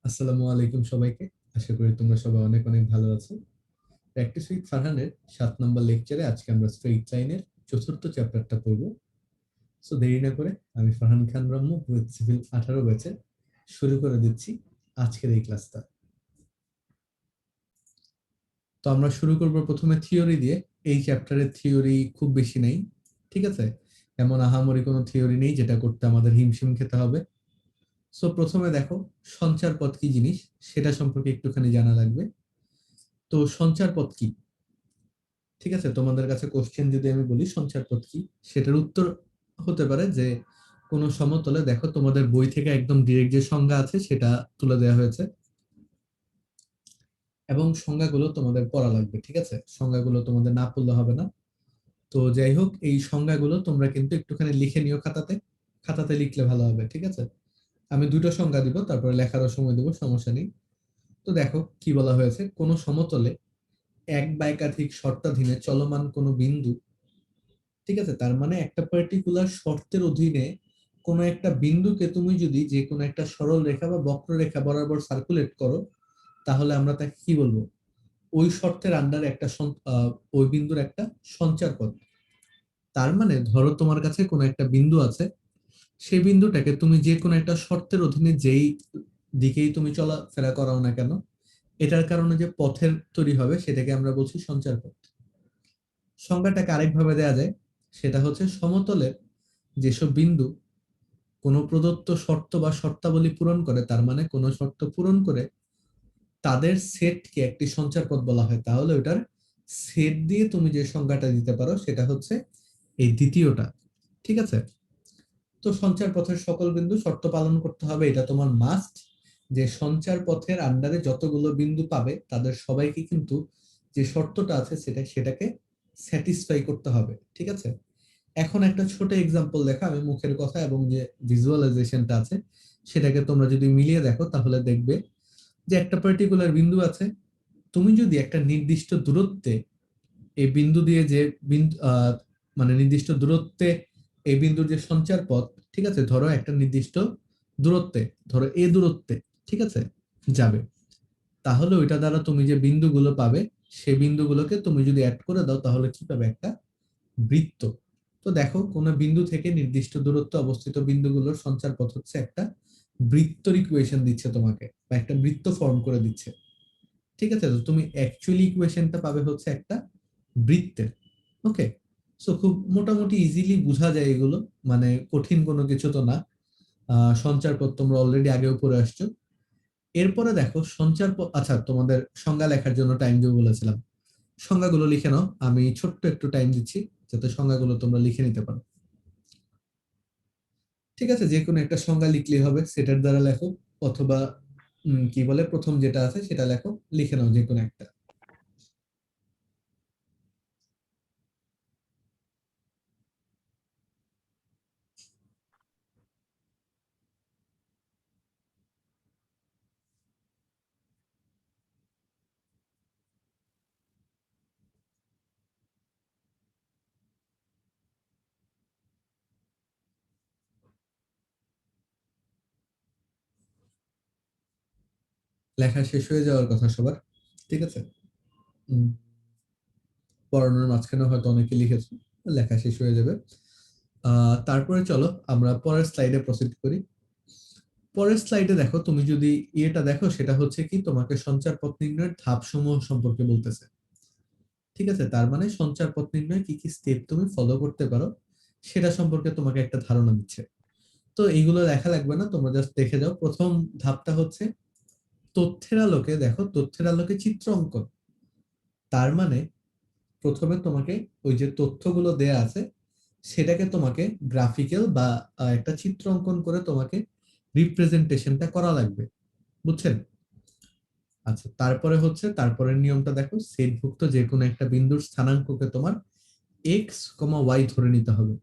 আসসালামু আলাইকুম সবাইকে। আশা করি তোমরা সবাই অনেক অনেক ভালো আছো। প্র্যাকটিস উইথ ফারহানের 7 নম্বর লেকচারে আজকে আমরা স্ট্রেইট লাইনের চতুর্থ চ্যাপ্টারটা পড়ব। সো দেরি না করে আমি ফারহান খান ব্রহ্ম উইথ সিভিল 18 ব্যাচে শুরু করে দিচ্ছি আজকের এই ক্লাসটা। তো আমরা শুরু করব প্রথমে থিওরি দিয়ে। এই চ্যাপ্টারের থিওরি খুব বেশি নেই, ঠিক আছে? এমন আহামরি কোনো থিওরি নেই যেটা করতে আমাদের হিমশিম খেতে হবে। সো প্রথমে দেখো, সঞ্চার পথ কি জিনিস সেটা সম্পর্কে একটুখানি জানা লাগবে। তো সঞ্চার পথ কি, ঠিক আছে? তোমাদের কাছে কোশ্চেন যদি আমি বলি সঞ্চার পথ কি, সেটার উত্তর হতে পারে যে কোন সমতলে, দেখো তোমাদের বই থেকে একদম ডিরেক্ট যে সংজ্ঞা আছে সেটা তুলে দেওয়া হয়েছে এবং সংজ্ঞাগুলো তোমাদের পড়া লাগবে, ঠিক আছে? সংজ্ঞাগুলো তোমাদের না পড়লে হবে না। তো যাই হোক, এই সংজ্ঞাগুলো তোমরা কিন্তু একটুখানি লিখে নিও খাতাতে। খাতাতে লিখলে ভালো হবে, ঠিক আছে? আমি দুটো সংজ্ঞা দিব, তারপরে লেখারও সময় দেবো, সমস্যা নেই। তো দেখো কি বলা হয়েছে, কোন সমতলে এক বা একাধিক শর্তাধীনে চলমান কোনো বিন্দু, ঠিক আছে? তার মানে একটা পার্টিকুলার শর্তের অধীনে কোনো একটা বিন্দুকে তুমি যদি যে কোনো একটা সরল রেখা বা বক্ররেখা বরাবর সার্কুলেট করো, তাহলে আমরা তাকে কি বলবো? ওই শর্তের আন্ডারে একটা ওই বিন্দুর একটা সঞ্চার পথ। তার মানে ধরো তোমার কাছে কোনো একটা বিন্দু আছে, সেই বিন্দুটাকে তুমি যে কোনো একটা শর্তের অধীনে যেই দিকেই তুমি চলাফেরা করাও না কেন, এটার কারণে যে পথের তৈরি হবে সেটাকে আমরা বলছি সঞ্চার পথ। সংজ্ঞাটাকে আরেকভাবে দেয়া যায়, সেটা হচ্ছে সমতলের যেসব বিন্দু কোনো প্রদত্ত শর্ত বা শর্তাবলী পূরণ করে, তার মানে কোনো শর্ত পূরণ করে তাদের সেটকে একটি সঞ্চার পথ বলা হয়। তাহলে ওটার সেট দিয়ে তুমি যে সংজ্ঞাটা দিতে পারো সেটা হচ্ছে এই দ্বিতীয়টা, ঠিক আছে? তো সঞ্চার পথের সকল বিন্দু শর্ত পালন করতে হবে, এটা তোমার মাস্ট। যে সঞ্চার পথের আন্ডারে যতগুলো বিন্দু পাবে তাদের সবাইকে কিন্তু যে শর্তটা আছে সেটাকে স্যাটিসফাই করতে হবে, ঠিক আছে? এখন একটা ছোট এক্সাম্পল দেখা, আমি মুখের কথা এবং যে ভিজুয়ালাইজেশনটা আছে সেটাকে তোমরা যদি মিলিয়ে দেখো তাহলে দেখবে যে একটা পার্টিকুলার বিন্দু আছে। তুমি যদি একটা নির্দিষ্ট দূরত্বে এই বিন্দু দিয়ে যে বিন্দু মানে নির্দিষ্ট দূরত্বে এই বিন্দুর যে সঞ্চার পথ, ঠিক আছে, ধরো একটা নির্দিষ্ট দূরত্বে, ধরো এই দূরত্বে, ঠিক আছে, যাবে, তাহলে ওইটা দ্বারা তুমি যে বিন্দুগুলো পাবে সেই বিন্দুগুলোকে তুমি যদি অ্যাড করে দাও তাহলে কি পাবে? একটা বৃত্ত। তো দেখো, কোন বিন্দু থেকে নির্দিষ্ট দূরত্বে অবস্থিত বিন্দুগুলোর সঞ্চার পথ হচ্ছে একটা বৃত্তর ইকুয়েশন দিচ্ছে তোমাকে, বা একটা বৃত্ত ফর্ম করে দিচ্ছে, ঠিক আছে? তো তুমি অ্যাকচুয়ালি ইকুয়েশনটা পাবে হচ্ছে একটা বৃত্তের। ওকে, সো খুব মোটামুটি ইজিলি বোঝা যায় এগুলো, মানে কঠিন কোনো কিছু তো না। সঞ্চার পথ তোমরা অলরেডি আগেও পড়ে আসছো। এরপরে দেখো সঞ্চার পথ, আচ্ছা তোমাদের সংজ্ঞা লেখার জন্য টাইম দিব বলেছিলাম, সংজ্ঞাগুলো লিখে নাও। আমি ছোট্ট একটু টাইম দিচ্ছি যাতে সংজ্ঞাগুলো তোমরা লিখে নিতে পারো, ঠিক আছে? যে কোনো একটা সংজ্ঞা লিখলেই হবে, সেটার দ্বারা লেখো, অথবা কি বলে প্রথম যেটা আছে সেটা লেখো, লিখে নাও যে কোনো একটা। লেখা শেষ হয়ে যাওয়ার কথা সবার, ঠিক আছে? উম, পড়ানোর মাঝখানে হয়তো অনেকে লিখেছে, লেখা শেষ হয়ে যাবে। তারপরে চলো আমরা পরের স্লাইডে প্রসিড করি। পরের স্লাইডে দেখো, তুমি যদি ইয়েটা দেখো, সেটা হচ্ছে কি তোমাকে সঞ্চার পথ নির্ণয়ের ধাপ সমূহ সম্পর্কে বলতেছে, ঠিক আছে? তার মানে সঞ্চার পথ নির্ণয় কি কি স্টেপ তুমি ফলো করতে পারো সেটা সম্পর্কে তোমাকে একটা ধারণা দিচ্ছে। তো এইগুলো লেখা লাগবে না, তোমরা জাস্ট দেখে যাও। প্রথম ধাপটা হচ্ছে তথ্যের আলোকে, দেখো তথ্যের আলোকে চিত্র অঙ্কন। তার মানে প্রথমে তোমাকে ওই যে তথ্যগুলো দেয়া আছে সেটাকে তোমাকে গ্রাফিক্যাল বা একটা চিত্র অঙ্কন করে তোমাকে রিপ্রেজেন্টেশনটা করা লাগবে, বুঝছেন? আচ্ছা, তারপরে হচ্ছে তারপরের নিয়মটা দেখো, সেটভুক্ত যে কোনো একটা বিন্দুর স্থানাঙ্ককে তোমার এক্স কমা ওয়াই ধরে নিতে হবে।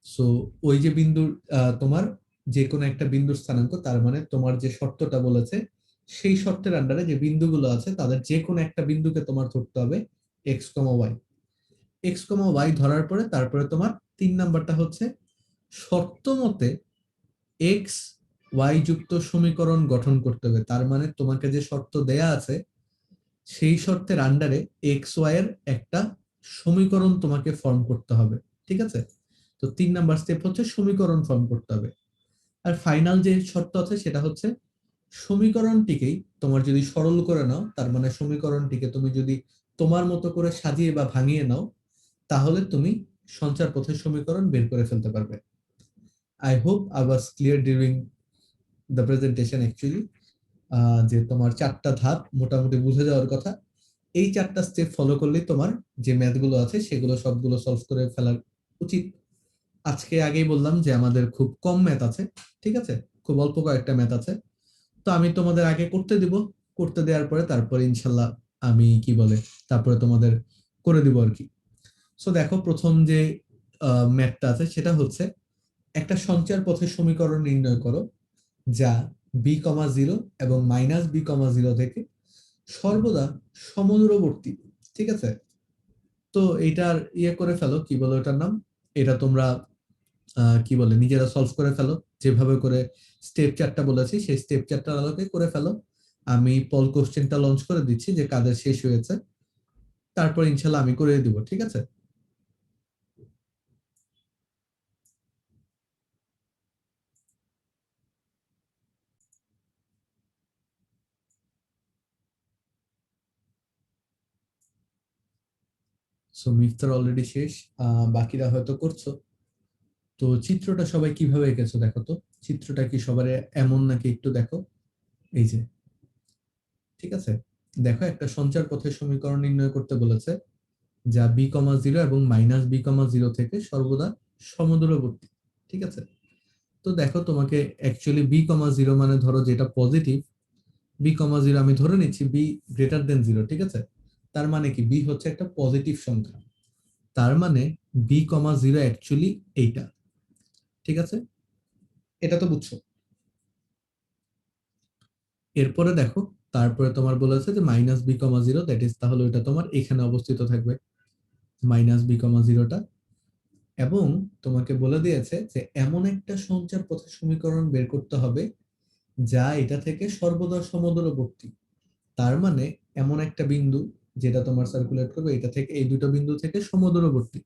সো ওই যে বিন্দুর তোমার যে কোনো একটা বিন্দুর স্থানাঙ্ক, তার মানে তোমার যে শর্তটা বলেছে সেই শর্তের আন্ডারে যে বিন্দুগুলো আছে তাদের যে কোনো একটা বিন্দুকে তোমার ধরতে হবে x comma Y. X comma Y ধরার পরে তারপরে তোমার 3 নাম্বারটা হচ্ছে শর্ত মতে এক্স ওয়াই যুক্ত সমীকরণ গঠন করতে হবে। তার মানে তোমাকে যে শর্ত দেয়া আছে সেই শর্তের আন্ডারে এক্স ওয়াই এর একটা সমীকরণ তোমাকে ফর্ম করতে হবে, ঠিক আছে? তো 3 নাম্বার স্টেপ হচ্ছে সমীকরণ ফর্ম করতে হবে। আর ফাইনাল যে শর্ত আছে সেটা হচ্ছে সমীকরণটিকেই তোমার যদি সরল করে নাও, তার মানে সমীকরণটিকে তুমি যদি তোমার মতো করে সাজিয়ে বা ভাঙিয়ে নাও, তাহলে তুমি সঞ্চার পথের সমীকরণ বের করে ফেলতে পারবে। I hope I was clear during the presentation actually, যে তোমার 4টা ধাপ মোটামুটি বুঝে যাওয়ার কথা। এই 4টা স্টেপ ফলো করলেই তোমার যে ম্যাথগুলো আছে সেগুলো সবগুলো সলভ করে ফেলার উচিত। আজকে আগেই বললাম যে আমাদের খুব কম ম্যাথ আছে, ঠিক আছে? খুব অল্প কয়েকটা ম্যাথ আছে। তো আমি তোমাদের আগে করতে দিব, করতে দেওয়ার পরে তারপরে ইনশাল্লাহ আমি কি বলে তারপরে তোমাদের করে দিব আর কি। সো দেখো, প্রথম যে ম্যাথটা আছে সেটা হচ্ছে একটা সঞ্চার পথের সমীকরণ নির্ণয় করো যা b,0 এবং -b,0 থেকে সর্বদা সমদূরবর্তী, ঠিক আছে? তো এইটার করে ফেলো, কি বলো এটার নাম, এটা তোমরা কি বলে নিজেরা সলভ করে ফেলো, যেভাবে করে স্টেপ 4টা বলেছি সেই স্টেপ 4টার আলোকে করে ফেলো। আমি পল কোশ্চেনটা লঞ্চ করে দিচ্ছি যে কাদের শেষ হয়েছে, তারপর ইনশাল্লাহ আমি করে দিব, ঠিক আছে? সো মিফতার অলরেডি শেষ, বাকিরা হয়তো করছো। তো চিত্রটা সবাই কিভাবে এঁকেছো দেখো তো, চিত্রটা কি সবার এমন নাকি একটু দেখো, এই যে, ঠিক আছে? দেখো, একটা সঞ্চার পথের সমীকরণ নির্ণয় করতে বলেছে যা b,0 এবং -b,0 থেকে সর্বদা সমদূরবর্তী, ঠিক আছে? তো দেখো, তোমাকে অ্যাকচুয়ালি b,0 মানে ধরো যেটা পজিটিভ, b,0 আমি ধরে নিচ্ছি b >0, ঠিক আছে? তার মানে কি b হচ্ছে একটা পজিটিভ সংখ্যা, তার মানে b,0 অ্যাকচুয়ালি এইটা, ঠিক আছে? এটা তো বুঝছো। এরপরে দেখো, তারপরে তোমার বলেছে যে -b,0, দ্যাট ইজ, তাহলে ওইটা তোমার এখানে অবস্থিত থাকবে, -b,0টা। এবং তোমাকে বলে দিয়েছে যে এমন একটা সঞ্চার পথের সমীকরণ বের করতে হবে যা এটা থেকে সর্বদা সমদূরবর্তী। তার মানে এমন একটা বিন্দু যেটা তোমার সার্কুলেট করবে এটা থেকে, এই দুটো বিন্দু থেকে সমদূরবর্তী।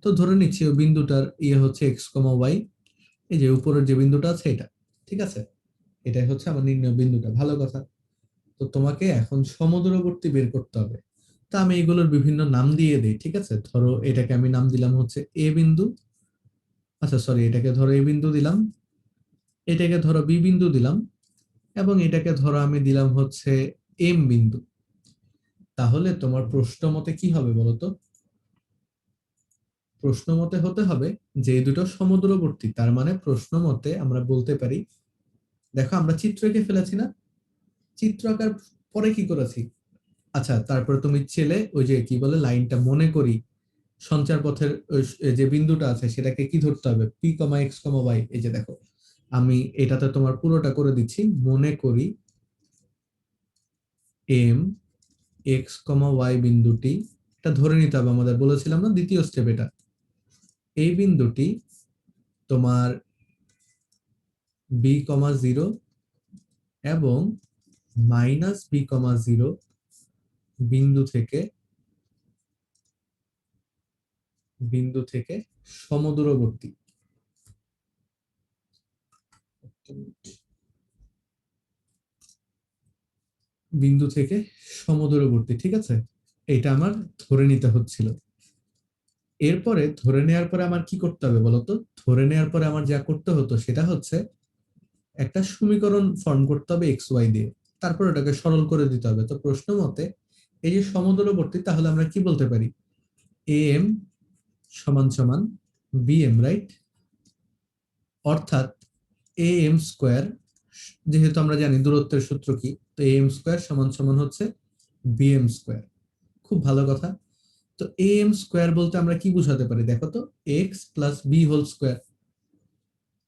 তো ধরে নিচ্ছি ওই বিন্দুটার হচ্ছে x,y, এই যে উপরের যে বিন্দুটা আছে এটা, ঠিক আছে? এটাই হচ্ছে আমার নির্ণয় বিন্দুটা, ভালো কথা। তো তোমাকে এখন সমদূরবর্তী বের করতে হবে। তা আমি এগুলোর বিভিন্ন নাম দিয়ে দিই, ঠিক আছে? ধরো এটাকে আমি নাম দিলাম হচ্ছে এ বিন্দু, আচ্ছা সরি, এটাকে ধরো এ বিন্দু দিলাম, এটাকে ধরো বি বিন্দু দিলাম, এবং এটাকে ধরো আমি দিলাম হচ্ছে এম বিন্দু। তাহলে তোমার প্রশ্ন মতে কি হবে বলতো? প্রশ্ন মতে হতে হবে যে এই দুটো সমদূরবর্তী, তার মানে প্রশ্ন মতে আমরা বলতে পারি, দেখো আমরা চিত্র এঁকে ফেলেছি না, চিত্র আঁকার পরে কি করেছি, আচ্ছা তারপরে তুমি ছেলে ওই যে কি বলে লাইনটা মনে করি, সঞ্চার পথের যে বিন্দুটা আছে সেটাকে কি ধরতে হবে, p,x,y, এই যে দেখো আমি এটাতে তোমার পুরোটা করে দিচ্ছি, মনে করি এম x,y বিন্দুটি, এটা ধরে নিতে হবে আমাদের, বলেছিলাম না দ্বিতীয় স্টেপ এটা, এই বিন্দুটি তোমার b,0 এবং -b,0 বিন্দু থেকে সমদূরবর্তী, বিন্দু থেকে সমদূরবর্তী, ঠিক আছে? এটা আমার ধরে নিতে হচ্ছিল। এরপরে ধরে নেওয়ার পরে আমার কি করতে হবে বলতো? ধরে নেওয়ার পরে আমার যা করতে হতো সেটা হচ্ছে একটা সমীকরণ ফর্ম করতে হবে এক্স ওয়াই দিয়ে, তারপর ওটাকে সরল করে দিতে হবে। তো প্রশ্ন মতে এই যে সমদূরবর্তী, তাহলে আমরা কি বলতে পারি, এ এম সমান সমান বি এম, রাইট? অর্থাৎ এ এম স্কোয়ার, যেহেতু আমরা জানি দূরত্বের সূত্র কি, তো এ এম স্কোয়ার সমান সমান হচ্ছে বি এম স্কোয়ার। খুব ভালো কথা। তো এ এম স্কোয়ার বলতে আমরা কি বুঝাতে পারি দেখো তো, x plus B whole square,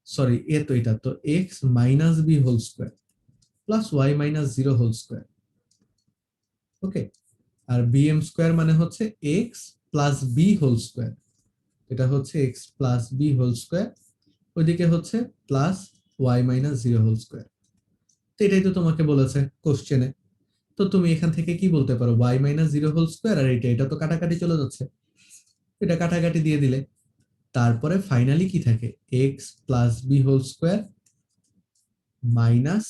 sorry এ তো এটা তো x minus B whole square plus y minus 0 whole square, okay? আর বি এম স্কোয়ার মানে হচ্ছে x plus B whole square, এটা হচ্ছে x plus B whole square, ওইদিকে হচ্ছে plus y minus zero whole square. তো এটাই তো তোমাকে বলেছে কোশ্চেনে। তো তুমি এখান থেকে কি বলতে পারো, y minus zero whole square, আর এটা তো কাটাকাটি চলে যাচ্ছে, এটা কাটাকাটি দিয়ে দিলে তারপরে ফাইনালি কি থাকে, X plus B whole square minus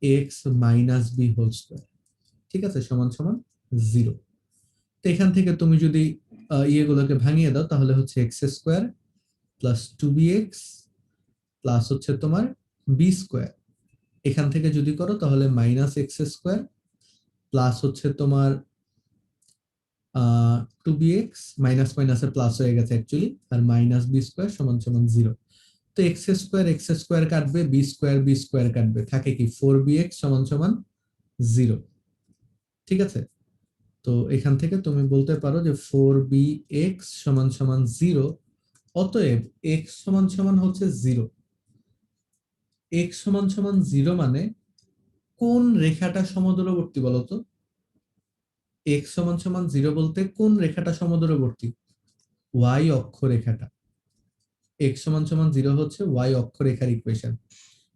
X minus B whole square, ঠিক আছে, সমান সমান জিরো। তো এখান থেকে তুমি যদি ইয়েগুলোকে ভাঙিয়ে দাও তাহলে হচ্ছে x square plus two B X plus হচ্ছে তোমার বি স্কোয়ার। এখান থেকে যদি করো তাহলে মাইনাস এক্স স্কোয়ার প্লাস হচ্ছে তোমার টু বি এক্স, মাইনাস মাইনাসে প্লাস হয়ে গেছে অ্যাকচুয়ালি, আর মাইনাস বি স্কোয়ার সমান সমান জিরো। তো এক্স স্কোয়ার কাটবে, বি স্কোয়ার কাটবে, থাকে কি ফোর বি এক্স সমান সমান জিরো, ঠিক আছে। তো এখান থেকে তুমি বলতে পারো যে ফোর বি এক্স সমান সমান জিরো, অতএব এক্স সমান সমান হচ্ছে জিরো। এক্স সমান সমান জিরো মানে কোন রেখাটা সমদূরবর্তী বলতো? এক্স সমান সমান জিরো বলতে কোন রেখাটা সমদূরবর্তী? ওয়াই অক্ষরেখাটা। এক্স সমান সমান জিরো হচ্ছে ওয়াই অক্ষরেখার ইকুয়েশন।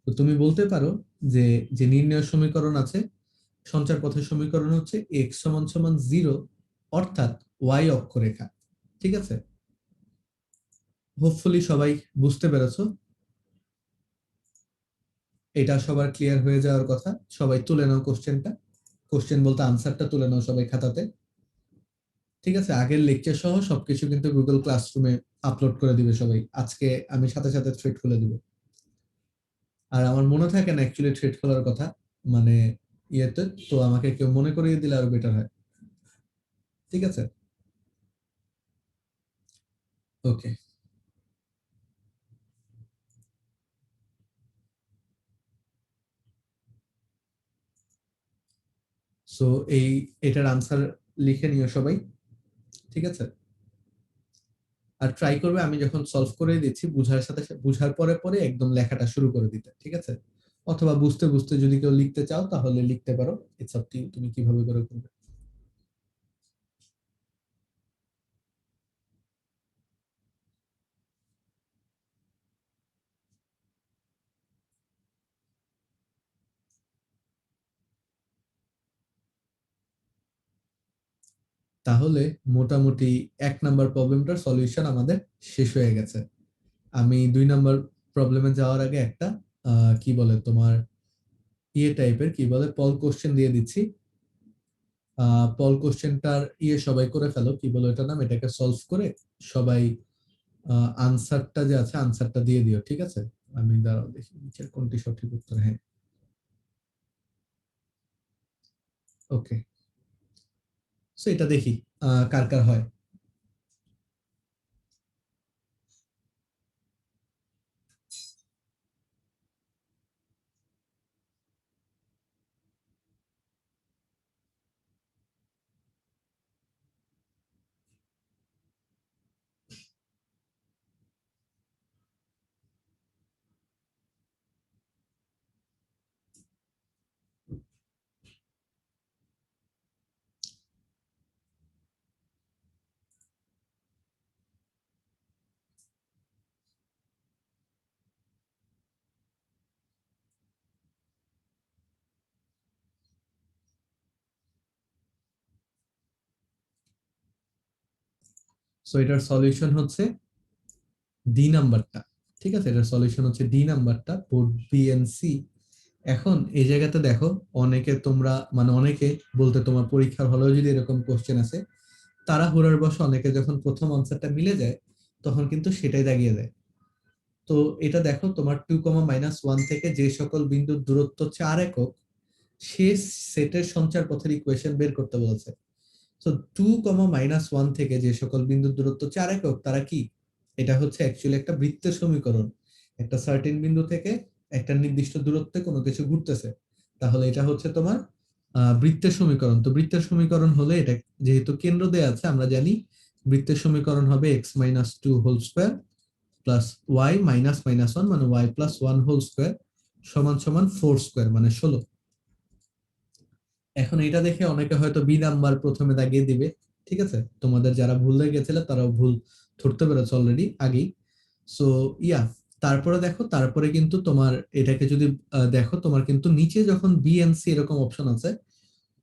তো তুমি বলতে পারো যে যে নির্ণয় সমীকরণ আছে, সঞ্চার পথের সমীকরণ হচ্ছে এক্স সমান সমান জিরো, অর্থাৎ ওয়াই অক্ষরেখা, ঠিক আছে। হোপফুলি সবাই বুঝতে পেরেছো। এটা সবার ক্লিয়ার হয়ে যাওয়ার কথা। সবাই তুলে নাও কোশ্চেনটা, কোশ্চেন বলতে আনসারটা তুলে নাও সবাই খাতাতে, ঠিক আছে। আগের লেকচার সহ সবকিছু কিন্তু গুগল ক্লাসরুমে আপলোড করে দিবে সবাই আজকে, আমি সাথে সাথে থ্রেড খুলে দিব। আর আমার মনে থাকে না অ্যাকচুয়ালি থ্রেড খোলার কথা, মানে ইয়েতে, তো আমাকে কেউ মনে করিয়ে দিলে আরো বেটার হয়, ঠিক আছে। ওকে, সো এই এটার আনসার লিখে নিও সবাই, ঠিক আছে। আর ট্রাই করবে আমি যখন সলভ করে দিচ্ছি বুঝার সাথে বুঝার পরে পরে একদম লেখাটা শুরু করে দিতে, ঠিক আছে। অথবা বুঝতে বুঝতে যদি কেউ লিখতে চাও তাহলে লিখতে পারো, ইটস আপ টু ইউ, তুমি কিভাবে করে করবে। তাহলে মোটামুটি 1 নাম্বার প্রবলেমটার সলিউশন আমাদের শেষ হয়ে গেছে। আমি 2 নাম্বার প্রবলেমে যাওয়ার আগে একটা কি বলে তোমার ইয়ে টাইপের কি বলে পল কোশ্চেন দিয়ে দিচ্ছি। পল কোশ্চেনটার ইয়ে সবাই করে ফেলো, কি বলো এটা নাম, এটাকে সলভ করে সবাই আনসারটা যে আছে আনসারটা দিয়ে দিও, ঠিক আছে। আমি দাঁড়াও দেখি নিচের কোনটি সঠিক উত্তর, হ্যাঁ ওকে। সো এটা দেখি কার কার হয়। সো এটার সলিউশন হচ্ছে ডি নাম্বারটা, ঠিক আছে। এটার সলিউশন হচ্ছে ডি নাম্বারটা, বোর্ড বি এন্ড সি। এখন এই জায়গাতে দেখো, অনেকে তোমরা মানে অনেকে বলতে তোমার পরীক্ষার হলেও যদি এরকম কোশ্চেন আছে, তারা হুড়ার বসে অনেকে যখন প্রথম আনসারটা মিলে যায় তখন কিন্তু সেটাই দাগিয়ে দেয়। তো এটা দেখো তোমার 2, -1 থেকে যে সকল বিন্দুর দূরত্ব 4 একক, সে সেটের সঞ্চার পথের ইকুয়েশন বের করতে বলেছে। তো 2, -1 থেকে যে সকল বিন্দুর দূরত্ব 4 একক তারা কি, এটা হচ্ছে অ্যাকচুয়ালি একটা বৃত্তের সমীকরণ। একটা সার্টেন বিন্দু থেকে একটা নির্দিষ্ট দূরত্বে কোনো কিছু ঘুরতেছে, তাহলে এটা হচ্ছে তোমার বৃত্তের সমীকরণ। তো বৃত্তের সমীকরণ হলে এটা যেহেতু কেন্দ্র দেয়া আছে, আমরা জানি বৃত্তের সমীকরণ হবে x-2 whole square plus y-1 মানে y+1 হোল স্কোয়ার সমান সমান 4 স্কোয়ার মানে 16। এখন এটা দেখে অনেকে হয়তো বি নাম্বার প্রথমে দাগিয়ে দিবে, ঠিক আছে। তোমাদের যারা ভুল হয়ে গেছিল তারাও ভুল ধরতে পেরেছে অলরেডি আগেই। সো ইয়া, তারপরে দেখো, তারপরে কিন্তু তোমার এটাকে যদি দেখো, তোমার কিন্তু নিচে যখন বি এন্ড সি এরকম অপশন আছে,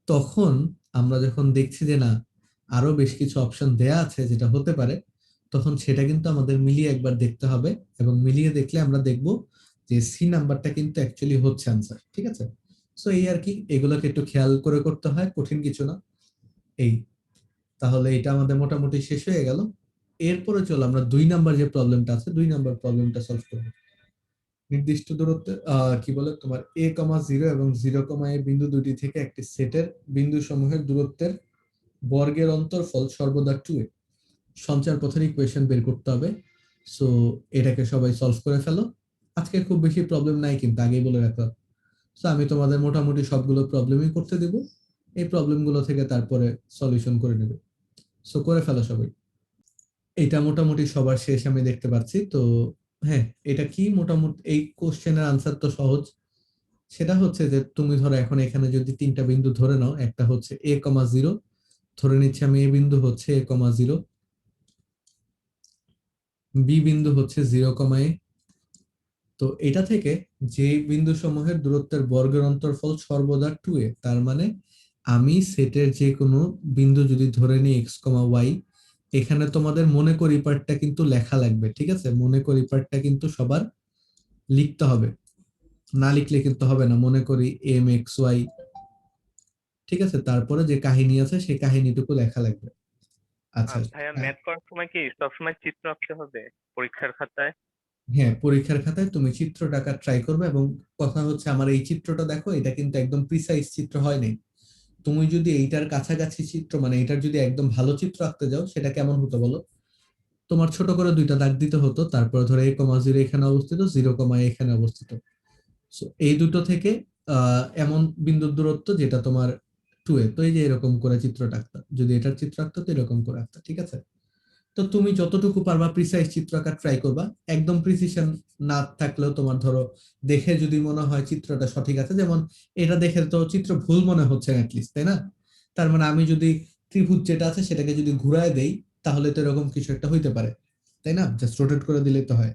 তখন আমরা যখন দেখছি যে না, আরো বেশ কিছু অপশন দেয়া আছে যেটা হতে পারে, তখন সেটা কিন্তু আমাদের মিলিয়ে একবার দেখতে হবে। এবং মিলিয়ে দেখলে আমরা দেখব যে সি নাম্বারটা কিন্তু অ্যাকচুয়ালি হচ্ছে আনসার, ঠিক আছে? সো এই আর কি, এগুলোকে একটু খেয়াল করে করতে হয়, কঠিন কিছু না। এই, তাহলে এটা আমাদের মোটামুটি শেষ হয়ে গেল। এরপরে চলো আমরা 2 নাম্বার যে প্রবলেমটা আছে, 2 নাম্বার প্রবলেমটা সলভ করবো। নির্দিষ্ট দূরত্বে কি বলে তোমার a,0 এবং 0,a বিন্দু দুটি থেকে একটি সেটের বিন্দু সমূহের দূরত্বের বর্গের অন্তরফল সর্বদা 2a। সঞ্চার পথের ইকুয়েশন বের করতে হবে। সো এটাকে সবাই সলভ করে ফেলো। আজকে খুব বেশি প্রবলেম নাই, কিন্তু আগেই বলে রাখলাম। সো আমি তোমাদের মোটামুটি সবগুলো প্রবলেমই করতে দেব, এই প্রবলেমগুলো থেকে তারপরে সলিউশন করে নেবে। সো করে ফেলো সবাই। এটা মোটামুটি সবার শেষ আমি দেখতে পাচ্ছি তো। হ্যাঁ, এটা কি মোটামুটি এই কোশ্চেনের আনসার তো সহজ। সেটা হচ্ছে যে তুমি ধরো এখন এখানে যদি 3টা বিন্দু ধরে নাও, একটা হচ্ছে a,0, ধরে নিচ্ছি আমি, এ বিন্দু হচ্ছে a,0, বি বিন্দু হচ্ছে 0,a। তো এটা থেকে যে বিন্দু সমূহের দূরত্বের বর্গের অন্তরফল সর্বদা 2a, তার মানে আমি সেটের যে কোনো বিন্দু যদি ধরে নিই x,y, এখানে তোমাদের মনে করি পার্টটা কিন্তু লেখা লাগবে, ঠিক আছে? মনে করি পার্টটা কিন্তু সবার লিখতে হবে, না লিখলে কিন্তু হবে না। মনে করি mxy, ঠিক আছে? তারপরে যে কাহিনী আছে সেই কাহিনীটুকু লেখা লাগবে। আচ্ছা। ভাইয়া, ম্যাথ করার সময় কি সবসময় চিত্র আঁকতে হবে পরীক্ষার খাতায়? হ্যাঁ, পরীক্ষার খাতায় তুমি চিত্রটা আঁকার ট্রাই করবে। এবং কথা হচ্ছে, আমার এই চিত্রটা দেখো, এটা কিন্তু একদম প্রিসাইজ চিত্র হয় নাই। তুমি যদি এইটার কাছাকাছি চিত্র, মানে এটার যদি একদম ভালো চিত্র আঁকতে যাও, সেটা কেমন হতো বলো? তোমার ছোট করে 2টা দাগ দিতে হতো, তারপরে ধরো a,0 এখানে অবস্থিত, 0,a এখানে অবস্থিত। So, এই দুটো থেকে এমন বিন্দুর দূরত্ব যেটা তোমার 2a। তো এই যে এরকম করে চিত্রটা আঁকতা, যদি এটার চিত্র আঁকতো তো এরকম করে আঁকতা, ঠিক আছে? তো তুমি যতটুকু পারবা প্রিসাইজ চিত্র আঁকার ট্রাই করবা। একদম প্রিসিশন না থাকলেও তোমার ধরো দেখে যদি মনে হয় চিত্রটা সঠিক আছে, যেমন এটা দেখে তো চিত্র ভুল মনে হচ্ছে অ্যাটলিস্ট, তাই না? তার মানে আমি যদি ত্রিভুজ যেটা আছে সেটাকে যদি ঘুরায় দেই, তাহলে তো এরকম কিছু একটা হইতে পারে, তাই না? জাস্ট রোটেট করে দিলে তো হয়।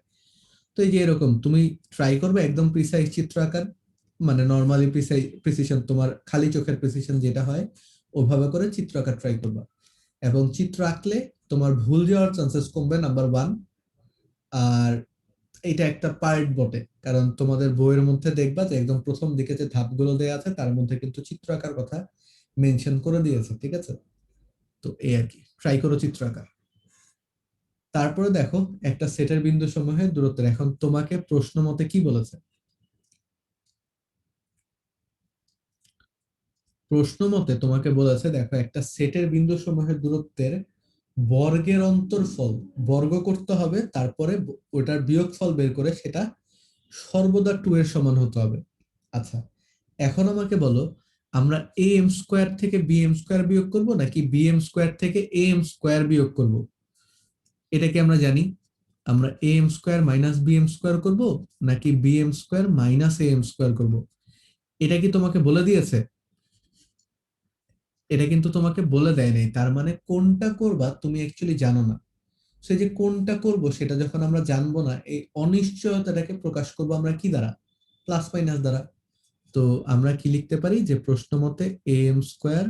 তো এই যে এরকম তুমি ট্রাই করবে একদম প্রিসাইজ চিত্র আঁকার, মানে নর্মালি প্রিসিশন, তোমার খালি চোখের প্রিসিশন যেটা হয় ওভাবে করে চিত্র আঁকার ট্রাই করবা। এবং চিত্র আঁকলে তোমার ভুল যাওয়ার চান্সেস কমবে, নাম্বার 1। আর এটা একটা পার্ট বটে, কারণ তোমাদের বইয়ের মধ্যে দেখবা যে একদম প্রথম দিকে যে ধাপগুলো দেয়া আছে তার মধ্যে কিন্তু চিত্র আঁকার কথা মেনশন করে দিয়েছে, ঠিক আছে? তো এই আর কি, ট্রাই করো চিত্র আঁকা। তারপরে দেখো, একটা সেটের বিন্দু সমূহের দূরত্বের, এখন তোমাকে প্রশ্ন মতে কি বলেছে? প্রশ্ন মতে তোমাকে বলেছে, দেখো একটা সেটের বিন্দু সমূহের দূরত্বের বর্গের অন্তরফল বর্গ করতে হবে, তারপরে ওটার বিয়োগফল বের করে সেটা সর্বদা 2 এর সমান হতে হবে। আচ্ছা, এখন আমাকে বলো, আমরা এ এম স্কোয়ার থেকে বি এম স্কোয়ার বিয়োগ করব, নাকি বি এম স্কোয়ার থেকে এ এম স্কোয়ার বিয়োগ করব? এটা কি আমরা জানি? আমরা A M square minus B M square করবো, নাকি B M square minus A M square করবো? এটা কি তোমাকে বলে দিয়েছে? এটা কিন্তু তোমাকে বলে দেয় নাই, তার মানে কোনটা করবা তুমি অ্যাকচুয়ালি জানো না। সে যে কোনটা করব সেটা যখন আমরা জানবো না, এই অনিশ্চয়তাটাকে প্রকাশ করব আমরা কি দ্বারা? প্লাস মাইনাস দ্বারা। তো আমরা কি লিখতে পারি যে প্রশ্ন মতে A M square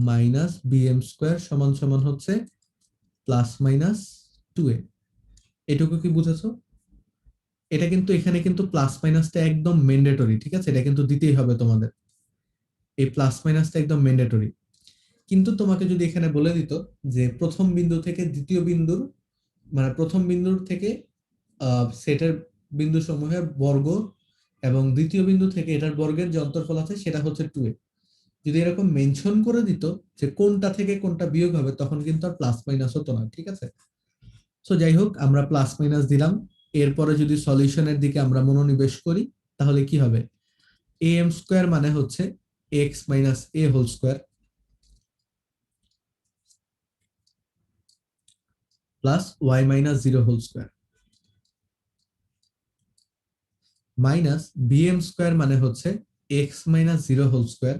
minus B M square সমান সমান হচ্ছে প্লাস মাইনাস 2a। এটুকু কি বুঝেছো? এটা কিন্তু এখানে কিন্তু প্লাস মাইনাসটা একদম ম্যান্ডেটরি, ঠিক আছে? এটা কিন্তু দিতেই হবে তোমাদের, এই প্লাস মাইনাসটা একদম ম্যান্ডেটরি। কিন্তু তোমাকে যদি এখানে বলে দিত যে প্রথম বিন্দু থেকে দ্বিতীয় বিন্দুর, মানে প্রথম বিন্দুর থেকে সেটের বিন্দু সমূহের বর্গ, এবং দ্বিতীয় বিন্দু থেকে এটার বর্গের যে অন্তর্ফল আছে সেটা হচ্ছে 2a, যদি এরকম মেনশন করে দিত যে কোনটা থেকে কোনটা বিয়োগ হবে, তখন কিন্তু আর প্লাস মাইনাস হতো না, ঠিক আছে? সো যাই হোক, আমরা প্লাস মাইনাস দিলাম। এরপরে যদি সলিউশনের দিকে আমরা মনোনিবেশ করি, তাহলে কি হবে? এ এম স্কোয়ার মানে হচ্ছে x minus a whole square plus y minus 0 whole square, minus B M square মানে হচ্ছে এক্স মাইনাস 0 হোল স্কোয়ার,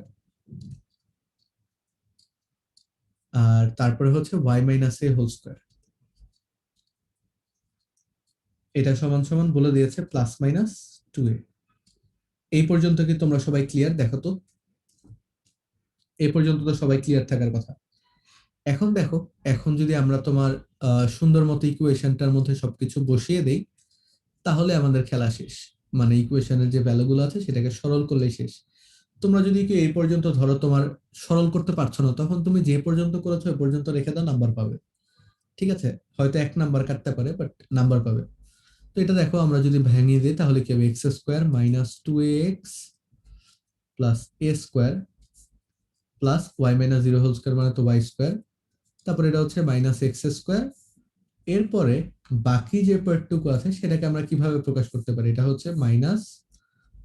আর তারপরে হচ্ছে y minus a whole square. এটা সমান সমান বলে দিয়েছে প্লাস মাইনাস 2a। এই পর্যন্ত কি তোমরা সবাই ক্লিয়ার? দেখো তো, এই পর্যন্ত তো সবাই ক্লিয়ার থাকার কথা। এখন দেখো, এখন যদি আমরা তোমার সুন্দর মতো ইকুয়েশনটার মধ্যে সবকিছু বসিয়ে দেই, তাহলে আমাদের খেলা শেষ। মানে ইকুয়েশনের যে ভ্যালুগুলো আছে সেটাকে সরল করলেই শেষ। তোমরা যদি কি এই পর্যন্ত ধরো তোমার সরল করতে পারছো না, তখন তুমি যে পর্যন্ত করেছো ওই পর্যন্ত রেখে দাও, নাম্বার পাবে। ঠিক আছে, হয়তো 1 নাম্বার কাটতে পারে, বাট নাম্বার পাবে। তো এটা দেখো, আমরা যদি ভেঙে দিই তাহলে কি হবে? X square minus 2ax plus a square plus y minus 0 whole square মানে তো ওয়াই স্কোয়ার। তারপরে এটা হচ্ছে মাইনাস এক্স স্কোয়ার। এরপরে বাকি যে পার্টটুকু আছে সেটাকে আমরা কিভাবে প্রকাশ করতে পারি? এটা হচ্ছে মাইনাস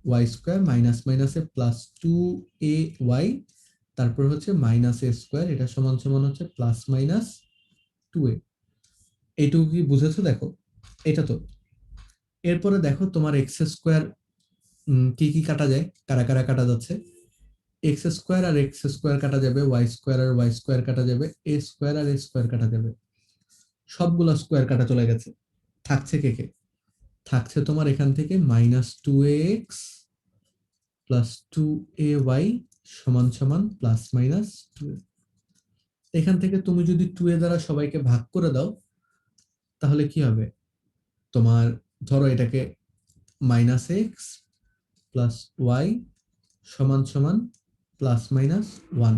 ওয়াই স্কোয়ার মাইনাস মাইনাসে প্লাস 2ay, তারপর হচ্ছে মাইনাস এ স্কোয়ার, এটা সমান সমান হচ্ছে প্লাস মাইনাস 2a। এইটুকু কি বুঝেছো? দেখো এটা তো। এরপরে দেখো তোমার এক্স স্কোয়ার কি কি কাটা যায়, কারা কারা কাটা যাচ্ছে? এক্স স্কোয়ার আর এক্স স্কোয়ার কাটা যাবে, ওয়াই স্কোয়ার আর ওয়াই স্কোয়ার কাটা যাবে, এ স্কোয়ার আর এ স্কোয়ার কাটা যাবে। সবগুলা স্কোয়ার কাটা চলে গেছে। থাকছে কে কে? থাকছে তোমার এখান থেকে মাইনাস 2ax প্লাস 2ay সমান সমান প্লাস মাইনাস 2a। এখান থেকে তুমি যদি 2a দ্বারা সবাইকে ভাগ করে দাও, তাহলে কি হবে? তোমার ধরো এটাকে মাইনাস এক্স প্লাস ওয়াই সমান সমান প্লাস মাইনাস 1।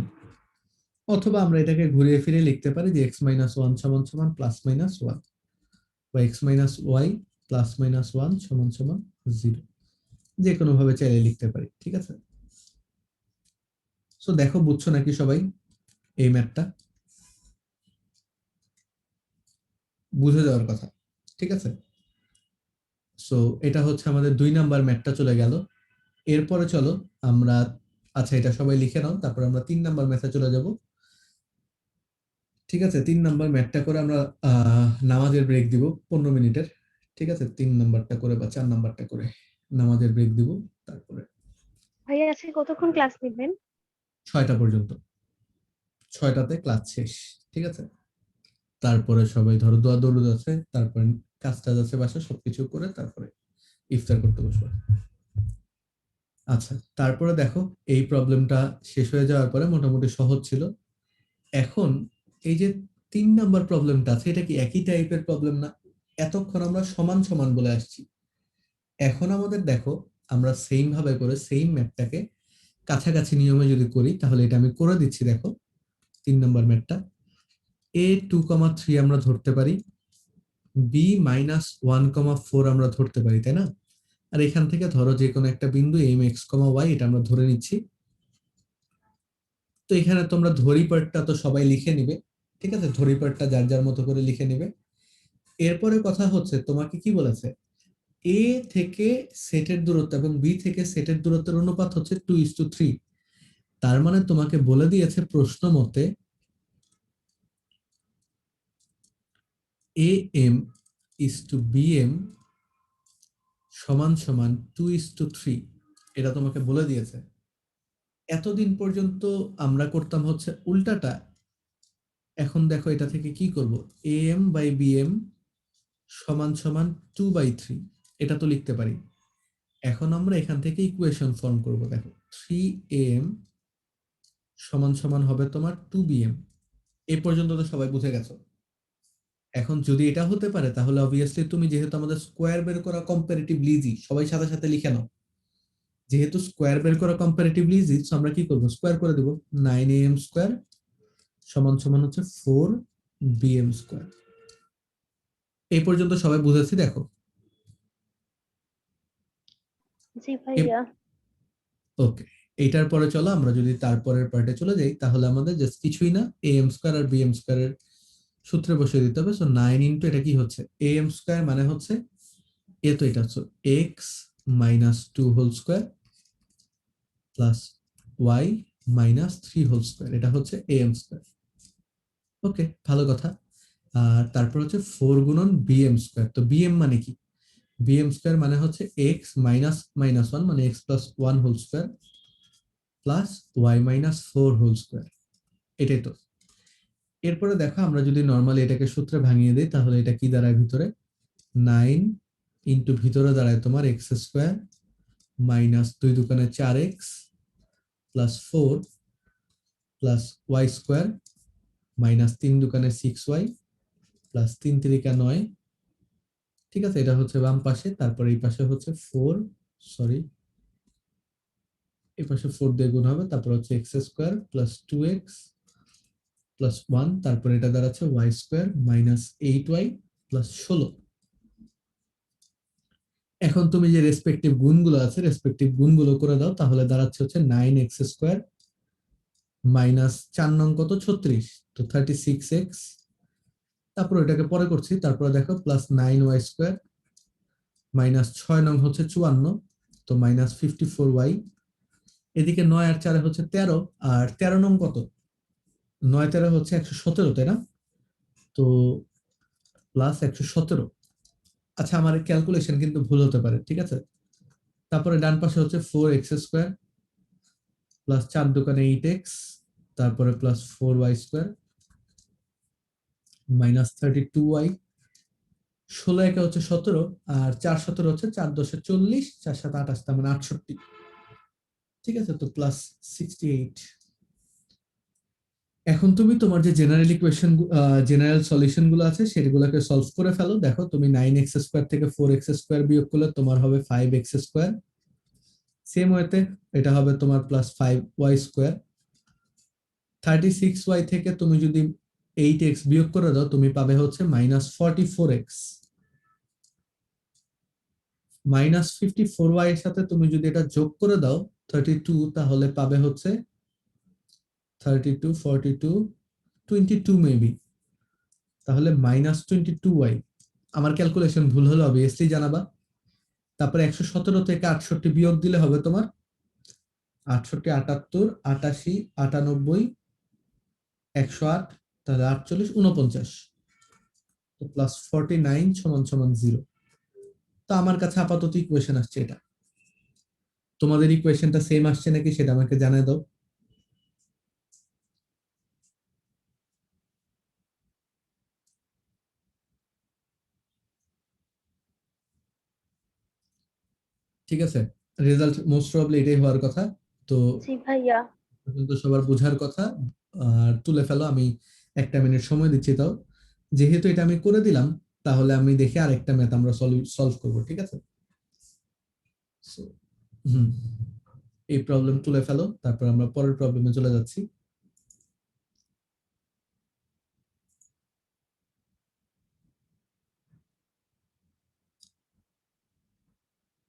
অথবা আমরা এটাকে ঘুরিয়ে ফিরে লিখতে পারি যে এক্স মাইনাস 1 সমান সমান প্লাস মাইনাস 1, বা x minus y plus minus 1 সমান সমান 0। যে কোনো ভাবে চাইলে লিখতে পারি, ঠিক আছে? সো দেখো, বুঝছো নাকি সবাই এই ম্যাথটা? বুঝে যাওয়ার কথা, ঠিক আছে? সো এটা হচ্ছে আমাদের 2 নাম্বার ম্যাথটা চলে গেল। এরপরে চলো আমরা, আচ্ছা এটা সবাই লিখে নাও, তারপর আমরা 3 নাম্বার ম্যাথে চলে যাব। ঠিক আছে, 3 নাম্বার ম্যাথটা করে আমরা নামাজের ব্রেক দিব 15 মিনিটের। ঠিক আছে, 3 নাম্বারটা করে বা 4 নাম্বারটা করে নামাজের ব্রেক দিব। তারপরে ভাইয়া আজকে কতক্ষণ ক্লাস নেবেন? 6টা পর্যন্ত। 6টাতে ক্লাস শেষ, ঠিক আছে? তারপরে সবাই ধরো দোয়া দরুদ আছে, তারপরে কাজ টাজ আছে বাসা, সবকিছু করে তারপরে ইফতার করতে বসবো। আচ্ছা, তারপরে দেখো, এই প্রবলেমটা শেষ হয়ে যাওয়ার পরে মোটামুটি সহজ ছিল। এখন এই যে 3 নাম্বার প্রবলেমটা আছে, এটা কি একই টাইপের প্রবলেম না? এতক্ষণ আমরা সমান সমান বলে আসছি। এখন আমাদের দেখো, আমরা সেম ভাবে করে সেম ম্যাথটাকে কাছাকাছি নিয়মে যদি করি, তাহলে এটা আমি করে দিচ্ছি। দেখো 3 নাম্বার ম্যাথটা, a2,3 আমরা ধরতে পারি, b-1,4 আমরা ধরতে পারি, তাই না? আর এখান থেকে ধরো যে কোনো একটা বিন্দু mx, y এটা আমরা ধরে নিচ্ছি। তো এখানে তোমরা ধরিপাটটা তো সবাই লিখে নিবে, ঠিক আছে? ধরিপাটটা যার যার মতো করে লিখে নিবে। এরপরে কথা হচ্ছে, তোমাকে কি বলেছে? এ থেকে সেটের দূরত্ব এবং বি থেকে সেটের দূরত্বের অনুপাত হচ্ছে 2:3। তার মানে তোমাকে বলে দিয়েছে প্রশ্ন মতে AM is to BM সমান সমান 2:3। এটা তোমাকে বলে দিয়েছে। এতদিন পর্যন্ত আমরা করতাম হচ্ছে উল্টাটা। এখন দেখো এটা থেকে কি করব? AM বাই BM সমান সমান 2/3, এটা তো লিখতে পারি। এখন আমরা এখান থেকে ইকুয়েশন ফর্ম করব। দেখো 3AM সমান সমান হবে তোমার 2BM। এই পর্যন্ত তো সবাই বুঝে গেছো। এখন যদি এটা হতে পারে, তাহলে অবভিয়াসলি তুমি, যেহেতু আমাদের স্কোয়ার বের করা কম্পারেটিভলি ইজি, সবাই সাথে সাথে লিখে নাও। যেহেতু স্কোয়ার বের করা কম্পারেটিভলি ইজি, সো আমরা কি করব? স্কোয়ার করে দেব। 9am স্কোয়ার সমান সমান হচ্ছে 4bm স্কোয়ার। এই পর্যন্ত সবাই বুঝেছি? দেখো জি ভাইয়া। ওকে, এইটার পরে চলো আমরা যদি তারপরের পার্টে চলে যাই, তাহলে আমাদের জাস্ট কিছুই না, am স্কোয়ার আর bm স্কোয়ারের সূত্রে বসিয়ে দিতে হবে। সো 9 ইন্টু এটা কি হচ্ছে? am স্কোয়ার মানে হচ্ছে এ, তো এটা হচ্ছে x minus 2 whole square plus y minus 3 whole square, এটা হচ্ছে am স্কোয়ার। ওকে, ভালো কথা। আর তারপর হচ্ছে 4 গুণন bm স্কোয়ার। তো bm মানে কি? bm স্কোয়ার মানে হচ্ছে এক্স মাইনাস মাইনাস 1 মানে x plus 1 whole square plus y minus 4 whole square, এটাই তো। এরপরে দেখো, আমরা যদি নর্মালি এটাকে সূত্রে ভাঙিয়ে দিই, তাহলে এটা কি দাঁড়ায় ভিতরে? 9 ইন্টু ভিতরে দাঁড়ায় তোমার এক্স স্কোয়ার মাইনাস 2 দুগুণে 4x plus 4 plus y square minus 3 দুগুণে 6y প্লাস 3 তিরিকা 9। ঠিক আছে, এটা হচ্ছে বাম পাশে। তারপরে এই পাশে হচ্ছে 4, সরি, এই পাশে 4 দিয়ে গুণ হবে, তারপর হচ্ছে x square plus 2x plus 1, তারপরে এটা দাঁড়াচ্ছে Y square minus 8y plus 16। এখন তুমি যে রেসপেক্টিভ গুণগুলো আছে রেসপেক্টিভ গুণগুলো করে দাও, তাহলে দাঁড়াচ্ছে হচ্ছে 9x স্কোয়ার মাইনাস 4 নং কত 36, তো 36x, তারপর এটাকে পরে করছি, তারপরে দেখো প্লাস 9y স্কোয়ার মাইনাস 6 নং হচ্ছে 54, তো মাইনাস 54y। এদিকে 9 আর 4 হচ্ছে 13, আর 13 নং কত, 9 13 হচ্ছে 117, তাই না? তো প্লাস 117। আচ্ছা, আমার ক্যালকুলেশন কিন্তু ভুল হতে পারে, ঠিক আছে। তারপরে ডান পাশে হচ্ছে 4x স্কোয়ার প্লাস 4 দুগুণে 8x, তারপরে plus 4y square minus 32y। 16 একে হচ্ছে 17, আর 4 17 হচ্ছে 4 10 40, 4 7 28, তার মানে 68। ঠিক আছে, তো প্লাস 68। এখন তুমি তোমার যে জেনারেল ইকুয়েশন জেনারেল সলিউশন গুলো আছে সেগুলোকে সলভ করে ফেলো। দেখো তুমি 9x স্কোয়ার থেকে 4x স্কোয়ার বিয়োগ করলে তোমার হবে 5x স্কোয়ার। সেম ওয়েতে এটা হবে তোমার প্লাস 5y স্কোয়ার। 36y থেকে তুমি যদি 8x বিয়োগ করে দাও তুমি পাবে হচ্ছে মাইনাস 44x। মাইনাস 54y এর সাথে তুমি যদি এটা যোগ করে দাও 32, তাহলে পাবে হচ্ছে 32 42 22 মেবি, তাহলে মাইনাস 22y। আমার ক্যালকুলেশন ভুল হলে অবভিয়াসলি জানাবা। তারপরে 117 থেকে 68 বিয়োগ দিলে হবে তোমার 68 78 88 98 108, তাহলে 48 49, তো প্লাস 49 সমান সমান 0। তো আমার কাছে আপাতত ইকুয়েশন আসছে এটা। তোমাদের ইকুয়েশনটা সেম আসছে নাকি সেটা আমাকে জানায় দাও। ঠিক আছে, রেজাল্ট মোস্ট প্রবাবলি এটাই হওয়ার কথা। তো জি ভাইয়া। কিন্তু সবার বোঝার কথা, আর তুলে ফেলো। আমি 1 মিনিট সময় দিচ্ছি। তাও যেহেতু এটা আমি করে দিলাম, তাহলে আমি দেখি আরেকটা ম্যাথ আমরা সলভ করব, ঠিক আছে। So, এই প্রবলেম তুলে ফেলো, তারপর আমরা পরের প্রবলেমে চলে যাচ্ছি।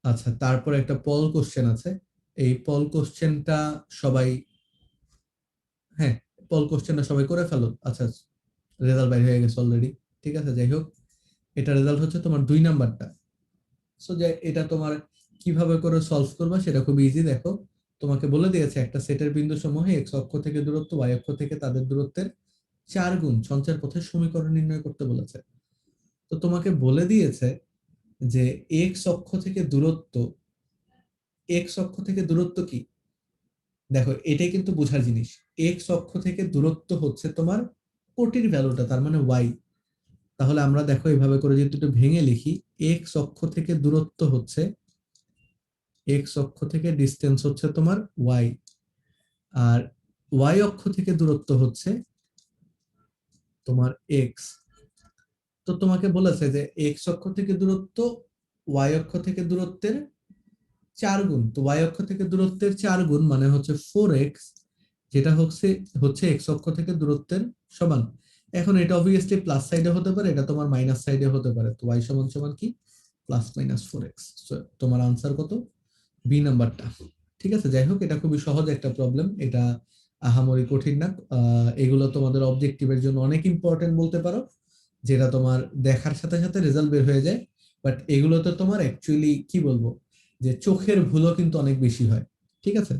আচ্ছা, তারপর একটা পল কোশ্চেন আছে। এই পল কোশ্চেনটা সবাই, হ্যাঁ, পল কোশ্চেনটা সবাই করে ফেলো। আচ্ছা, রেজাল্ট বাইরে হয়ে গেছে অলরেডি। ঠিক আছে, যাই হোক, এটা রেজাল্ট হচ্ছে তোমার 2 নাম্বারটা। সো যে এটা তোমার কিভাবে করে সলভ করবা সেটা খুব ইজি। দেখো, তোমাকে বলে দিয়েছে একটা সেটের বিন্দু সমূহে এক্স অক্ষ থেকে দূরত্ব ওয়াই অক্ষ থেকে তাদের দূরত্বের 4 গুণ সঞ্চার পথের সমীকরণ নির্ণয় করতে বলেছে। তো তোমাকে বলে দিয়েছে যে এক্স অক্ষ থেকে দূরত্ব, এক্স অক্ষ থেকে দূরত্ব কি, দেখো এটাই কিন্তু বোঝার জিনিস। এক্স অক্ষ থেকে দূরত্ব হচ্ছে তোমার কোটির ভ্যালুটা, তার মানে ওয়াই। তাহলে আমরা দেখো এইভাবে করে যদি একটু ভেঙে লিখি, এক্স অক্ষ থেকে দূরত্ব হচ্ছে, এক্স অক্ষ থেকে ডিসটেন্স হচ্ছে তোমার ওয়াই, আর ওয়াই অক্ষ থেকে দূরত্ব হচ্ছে তোমার এক্স। তো তোমাকে বলেছে যে এক্স অক্ষ থেকে দূরত্ব ওয়াই অক্ষ থেকে দূরত্বের 4 গুণ। তো ওয়াই অক্ষ থেকে দূরত্বের 4 গুণ মানে হচ্ছে 4x, যেটা হচ্ছে এক্স অক্ষ থেকে দূরত্বের সমান। এখন এটা অবভিয়াসলি প্লাস সাইডে হতে পারে, এটা তোমার মাইনাস সাইডে হতে পারে। তো ওয়াই সমান সমান কি, প্লাস মাইনাস 4x। তোমার আনসার কত, বি নাম্বারটা। ঠিক আছে, যাই হোক, এটা খুবই সহজ একটা প্রবলেম, এটা আহামরি কঠিন না। এগুলো তোমাদের অবজেক্টিভের জন্য অনেক ইম্পর্টেন্ট বলতে পারো, যেটা তোমার দেখার সাথে সাথে রেজাল্ট বের হয়ে যায়। বাট এগুলোতে তোমার অ্যাকচুয়ালি কি বলবো, যে চোখের ভুলও কিন্তু অনেক বেশি হয়। ঠিক আছে,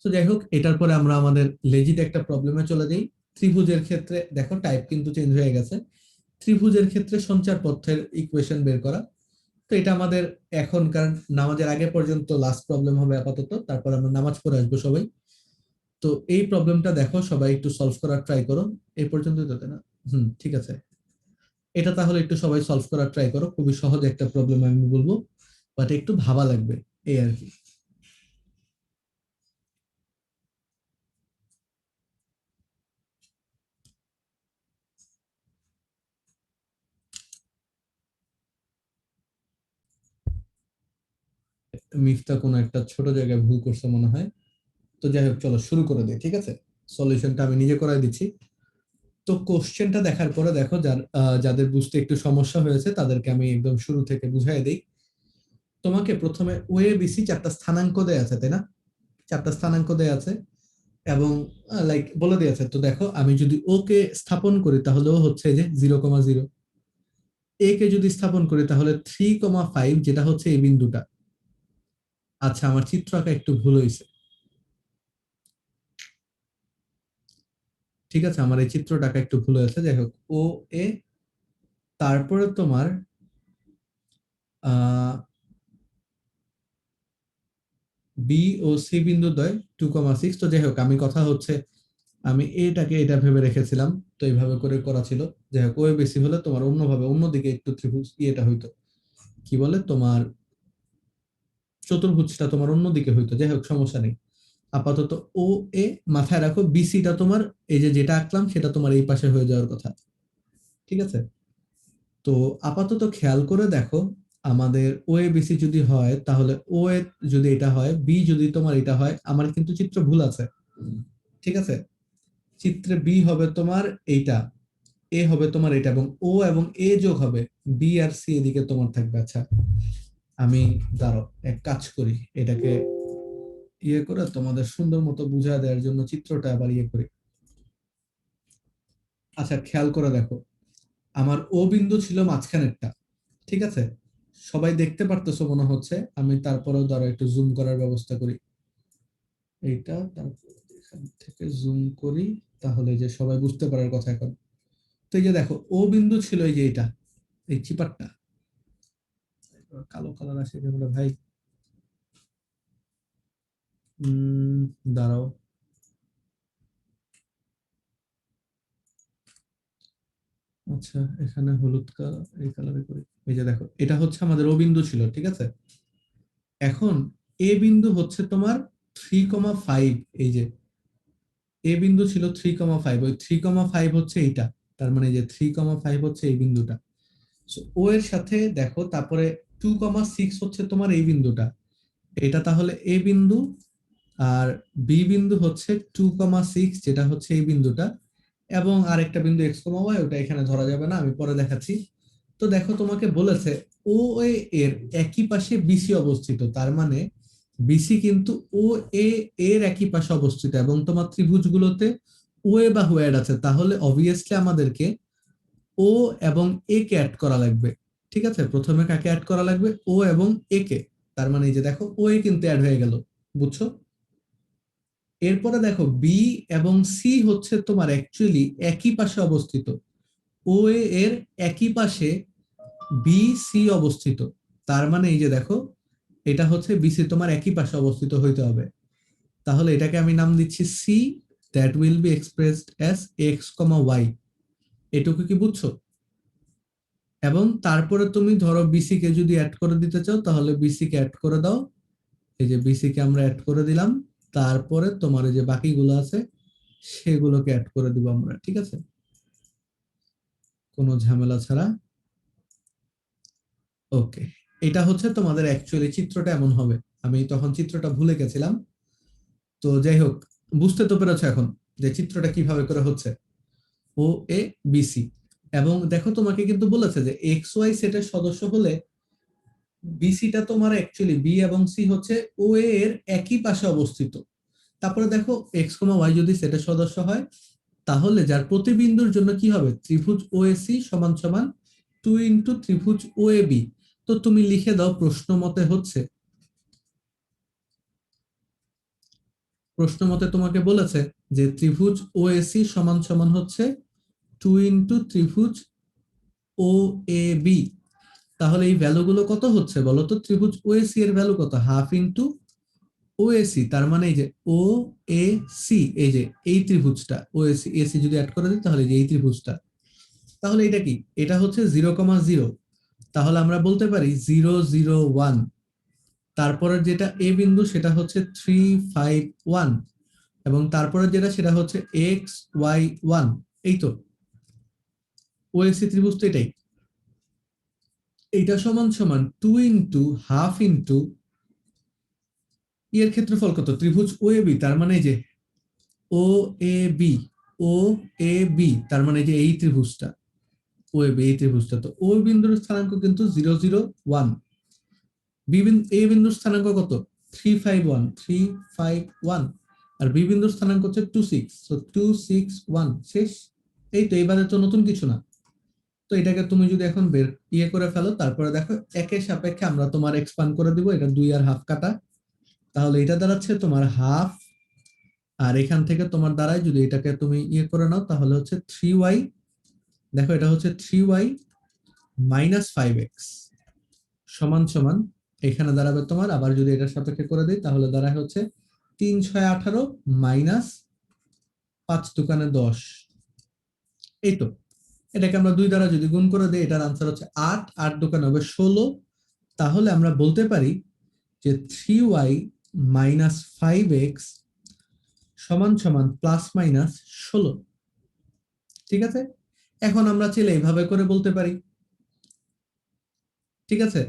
তো যাই হোক, এটার পরে আমরা আমাদের লেজিট একটা প্রবলেমে চলে যাই। ত্রিভুজের ক্ষেত্রে দেখো টাইপ কিন্তু চেঞ্জ হয়ে গেছে। ত্রিভুজের ক্ষেত্রে সঞ্চার পথের ইকুয়েশন বের করা। তো এটা আমাদের এখনকার নামাজের আগে পর্যন্ত লাস্ট প্রবলেম হবে আপাতত, তারপর আমরা নামাজ পড়ে আসবো সবাই। তো এই প্রবলেমটা দেখো সবাই একটু সলভ করার ট্রাই করো। এই পর্যন্তই তো, তাই না? ঠিক আছে। এটা তাহলে একটু সবাই সলভ করার ট্রাই করো, খুবই সহজ একটা প্রবলেম আমি বলবো, বাট একটু ভাবা লাগবে এই আর কি। মিফতা কোনো একটা ছোট জায়গায় ভুল করছে মনে হয়। তো যাই হোক, চলো শুরু করে দিই, ঠিক আছে? সলিউশনটা আমি নিজে করাই দিচ্ছি। তো কোশ্চেনটা দেখার পরে দেখো, যাদের বুঝতে একটু সমস্যা হয়েছে তাদেরকে আমি একদম শুরু থেকে বুঝাই দিই। তোমাকে প্রথমে ওয়ে বিসি চারটা স্থানাঙ্ক দেয়া আছে, তাই না? চারটা স্থানাঙ্ক দেয়া আছে এবং লাইক বলে দিয়েছে। তো দেখো, আমি যদি ও কে স্থাপন করি তাহলে ও হচ্ছে যে 0,0, এ কে যদি স্থাপন করি তাহলে 3,5, যেটা হচ্ছে এই বিন্দুটা। আচ্ছা, আমার চিত্র আঁকা একটু ভুল হয়েছে, ঠিক আছে, আমার এই চিত্রটা আঁকা একটু ভুল হয়েছে। যাই হোক, ও এ, তারপরে তোমার আহ বি ও সি বিন্দু দ্বয় 2,6। তো যাই হোক, আমি কথা হচ্ছে আমি এটাকে এটা ভেবে রেখেছিলাম, তো এইভাবে করে করা ছিল। যাই হোক, ওয়ে বেশি হলে তোমার অন্যভাবে অন্যদিকে একটু ত্রিভুজ ইয়েটা হইতো, কি বলে তোমার চতুর্ভুজটা তোমার অন্যদিকে হইতো। যাই হোক, সমস্যা নেই। আপাতত ও এ মাথায় রাখো, বিসিটা তোমার এই যে যেটা আঁকলাম সেটা তোমার এই পাশে হয়ে যাওয়ার কথা, ঠিক আছে? তো আপাতত খেয়াল করে দেখো, আমাদের ও এ বিসি যদি হয় তাহলে ও এ যদি এটা হয়, বি যদি তোমার এটা হয়, আমার কিন্তু চিত্র ভুল আছে, ঠিক আছে? চিত্রে বি হবে তোমার এইটা, এ হবে তোমার এটা, এবং এ যোগ হবে বি আর সি এদিকে তোমার থাকবে। আচ্ছা, আমি দাঁড়াও এক কাজ করি, এটাকে ইয়ে করে তোমাদের সুন্দর মতো বুঝা দেওয়ার জন্য চিত্রটা আবার ইয়ে করি। আচ্ছা, খেয়াল করে দেখো, আমার ও বিন্দু ছিল মাঝখানেরটা, ঠিক আছে? সবাই দেখতে পারতেছো মনে হচ্ছে, আমি তারপরেও ধরো একটু জুম করার ব্যবস্থা করি, এইটা তারপর এখান থেকে জুম করি, তাহলে যে সবাই বুঝতে পারার কথা এখন। তো এই যে দেখো, ও বিন্দু ছিল এই যে এটা, এই চিপারটা, কালো কালার আসে যেগুলো ভাই। দাঁড়াও, আচ্ছা এখানে হলুদ কালার, এই কালারে করি। এই যে দেখো, এটা হচ্ছে আমাদের ও বিন্দু ছিল, ঠিক আছে? এখন এ বিন্দু হচ্ছে তোমার 3,5, এই যে এ বিন্দু ছিল 3,5, ওই 3,5 হচ্ছে এইটা, তার মানে যে 3,5 হচ্ছে এই বিন্দুটা। ও এর সাথে দেখো, তারপরে 2,6 হচ্ছে তোমার এই বিন্দুটা, এটা তাহলে এ বিন্দু, আর বি বিন্দু হচ্ছে 2,6, যেটা হচ্ছে এই বিন্দুটা, এবং আরেকটা বিন্দু এক্স কমা ওয়াই, ওটা এখানে ধরা যাবে না, আমি পরে দেখাচ্ছি। তো দেখো, তোমাকে বলেছে ও এর একই পাশে বিসি অবস্থিত, তার মানে বিসি কিন্তু ও এর একই পাশে অবস্থিত, এবং তোমার ত্রিভুজগুলোতে ও এ বাহু অ্যাড আছে, তাহলে অবভিয়াসলি আমাদেরকে ও এবং এ কে অ্যাড করা লাগবে, ঠিক আছে? প্রথমে কাকে অ্যাড করা লাগবে? ও এবং এ কে। তার মানে এই যে দেখো, ও এ কিন্তু অ্যাড হয়ে গেল, বুঝছো? এরপরে দেখো, বি এবং সি হচ্ছে তোমার অ্যাকচুয়ালি একই পাশে অবস্থিত, ও এর একই পাশে বি সি অবস্থিত, তার মানে এই যে দেখো, এটা হচ্ছে বিসি তোমার একই পাশে অবস্থিত হইতে হবে। তাহলে এটাকে আমি নাম দিচ্ছি C, that will be expressed as x comma y. এটুকু কি বুঝছো? এবং তারপরে তুমি ধরো বিসি কে যদি অ্যাড করে দিতে চাও তাহলে বিসি কে অ্যাড করে দাও, এই যে বিসি কে আমরা অ্যাড করে দিলাম, তারপরে তোমার এই যে বাকিগুলো আছে সেগুলোকে অ্যাড করে দিব আমরা, ঠিক আছে? কোনো ঝামেলা ছাড়া। ওকে, এটা হচ্ছে তোমাদের অ্যাকচুয়ালি চিত্রটা এমন হবে। আমি তখন চিত্রটা ভুলে গেছিলাম। তো যাই হোক, বুঝতে তো পেরেছো এখন যে চিত্রটা কিভাবে করে হচ্ছে, ও এ বিসি। এবং দেখো, তোমাকে কিন্তু বলেছে যে এক্স ওয়াই সেটের সদস্য হলে বিসিটা তোমার অ্যাকচুয়ালি বি এবং সি হচ্ছে ও এর একই পাশে অবস্থিত। তারপরে দেখো, এক্স কমা ওয়াই যদি সেটের সদস্য হয় তাহলে যার প্রতিবিন্দুর জন্য কি হবে? ত্রিভুজ ও এ সি সমান সমান 2 ত্রিভুজ ও এ বি। তো তুমি লিখে দাও, প্রশ্ন মতে হচ্ছে, প্রশ্ন মতে তোমাকে বলেছে যে ত্রিভুজ ও এ সি সমান সমান হচ্ছে 2 ত্রিভুজ ও এ বি। তাহলে এই ভ্যালুগুলো কত হচ্ছে বলো তো? ত্রিভুজ ও এ সি এর ভ্যালু কত? Half into O A C, তার মানে এই যে ও এ সি, এই যে এই ত্রিভুজটা ও এ সি, এসি যদি অ্যাড করে দিই তাহলে যে এই ত্রিভুজটা, তাহলে এটা কি? এটা হচ্ছে 0,0। তাহলে আমরা বলতে পারি 0, 0, 1। তারপরে যেটা এ বিন্দু সেটা হচ্ছে 3, 5, 1, এবং তারপরে যেটা সেটা হচ্ছে x, y, 1। এই তো ওএসি ত্রিভুজ তো এটাই। এইটা সমান সমান 2 ইন্টু হাফ ইন্টু এর ক্ষেত্রফল কত? ত্রিভুজ ও এ বি, তার মানে যে ও A B, O A B, তার মানে যে এই ত্রিভুজটা ও এ বি, এই ত্রিভুজটা। তো ও বিন্দুর স্থানাঙ্ক কিন্তু 0, 0, 1। এ বিন্দুর স্থানাঙ্ক কত? 3, 5, 1, 3, 5, 1। আর বি বিন্দুর স্থানাঙ্ক হচ্ছে 2, 6। সো 2, 6, 1 শেষ। এই তো, এবারে তো নতুন কিছু না। তো এটাকে তুমি যদি এখন বের করে ফেলো, তারপরে দেখো একের সাপেক্ষে আমরা তোমার এক্সপান্ড করে দিব। এটা 2 আর হাফ কাটা, তাহলে এটা দাঁড়াচ্ছে তোমার হাফ। আর এখান থেকে তোমার দ্বারাই যদি এটাকে তুমি করে নাও, তাহলে হচ্ছে 3y। দেখো এটা হচ্ছে 3y মাইনাস 5x সমান সমান, এখানে দাঁড়াবে তোমার, আবার যদি এটার সাপেক্ষে করে দিই তাহলে দাঁড়ায় হচ্ছে 3, 6, 18 মাইনাস 5 দুকানে 10। এই তো, এটাকে আমরা 2 দ্বারা যদি গুণ করে দিই, এটার আনসার হচ্ছে 8, 8 দুকানে হবে 16। তাহলে আমরা বলতে পারি যে 3y মাইনাস 5x সমান সমান প্লাস মাইনাস 16। ঠিক আছে, এখন আমরা চাইলে এইভাবে করে বলতে পারি। ঠিক আছে,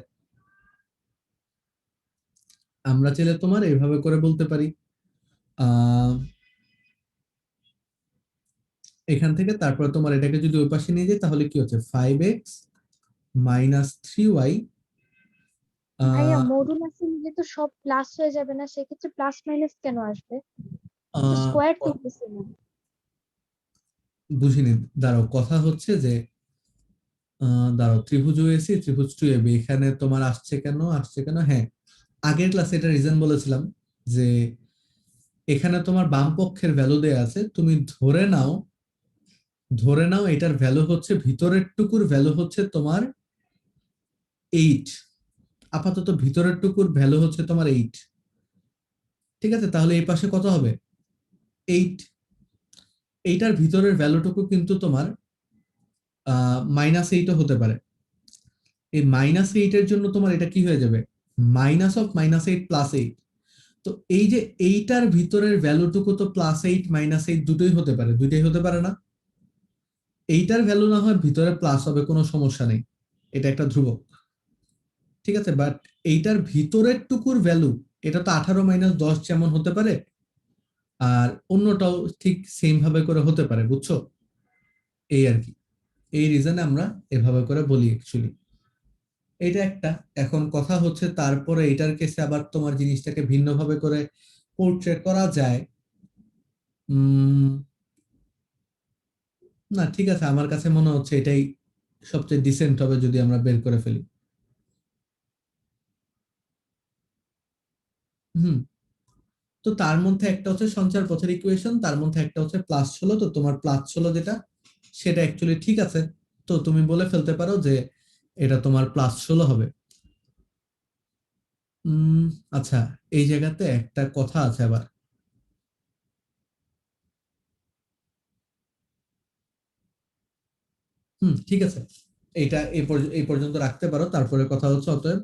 আমরা চাইলে তোমার এইভাবে করে বলতে পারি। এখান থেকে তারপর তোমার এটাকে যদি ওই পাশে নিয়ে যাই, তাহলে কি হচ্ছে 5x মাইনাস 3y। ভাইয়া মডুলাসে নিলে তো সব প্লাস হয়ে যাবে না, সেক্ষেত্রে প্লাস মাইনাস কেন আসবে? স্কোয়ার তুলতেছি না। বুঝিনি, দাঁড়াও, কথা হচ্ছে যে দাঁড়াও, ত্রিভুজ ওএসি, ত্রিভুজ 2AB এখানে তোমার আসছে কেন? হ্যাঁ, আগের ক্লাসে এটা রিজন বলেছিলাম যে এখানে তোমার বাম পক্ষের ভ্যালু দেয়া আছে। তুমি ধরে নাও এটার ভ্যালু হচ্ছে, ভিতরের টুকুর ভ্যালু হচ্ছে তোমার 8। আপাতত ভিতরের টুকুর ভ্যালু হচ্ছে তোমার 8। ঠিক আছে, তাহলে এই পাশে কত হবে? 8। এইটার ভিতরের ভ্যালুটুকু কিন্তু তোমার -8ও হতে পারে। এই -8 এর জন্য তোমার এটা কি হয়ে যাবে? Minus of -8 +8। তো এই যে এইটার ভিতরের ভ্যালুটুকু তো +8 -8 দুটোই হতে পারে, দুইটাই হতে পারে না? এইটার ভ্যালু না হয় ভিতরে প্লাস হবে, কোনো সমস্যা নেই, এটা একটা ধ্রুবক। ঠিক আছে, বাট এইটার ভিতরের টুকুর ভ্যালু, এটা তো 18 - 10 যেমন হতে পারে, আর অন্যটাও ঠিক সেম ভাবে করে হতে পারে, বুঝছো? এই আর কি, এই রিজনে আমরা এভাবে করে বলি অ্যাকচুয়ালি। এটা একটা। এখন কথা হচ্ছে তারপরে এটার কেসে আবার তোমার জিনিসটাকে ভিন্নভাবে করে পোর্ট্রেট করা যায়। না, ঠিক আছে, আমার কাছে মনে হচ্ছে এটাই সবচেয়ে ডিসেন্ট হবে যদি আমরা বের করে ফেলি। হুম, তো তার মধ্যে একটা হচ্ছে সঞ্চার পথের ইকুয়েশন, তার মধ্যে একটা হচ্ছে +16। তো তোমার +16 যেটা, সেটা অ্যাকচুয়ালি ঠিক আছে। তো তুমি বলে ফেলতে পারো যে এটা তোমার +16 হবে। উম আচ্ছা, এই জায়গাতে একটা কথা আছে আবার। ঠিক আছে, এটা এই পর্যন্ত রাখতে পারো। তারপরে কথা হচ্ছে, অতএব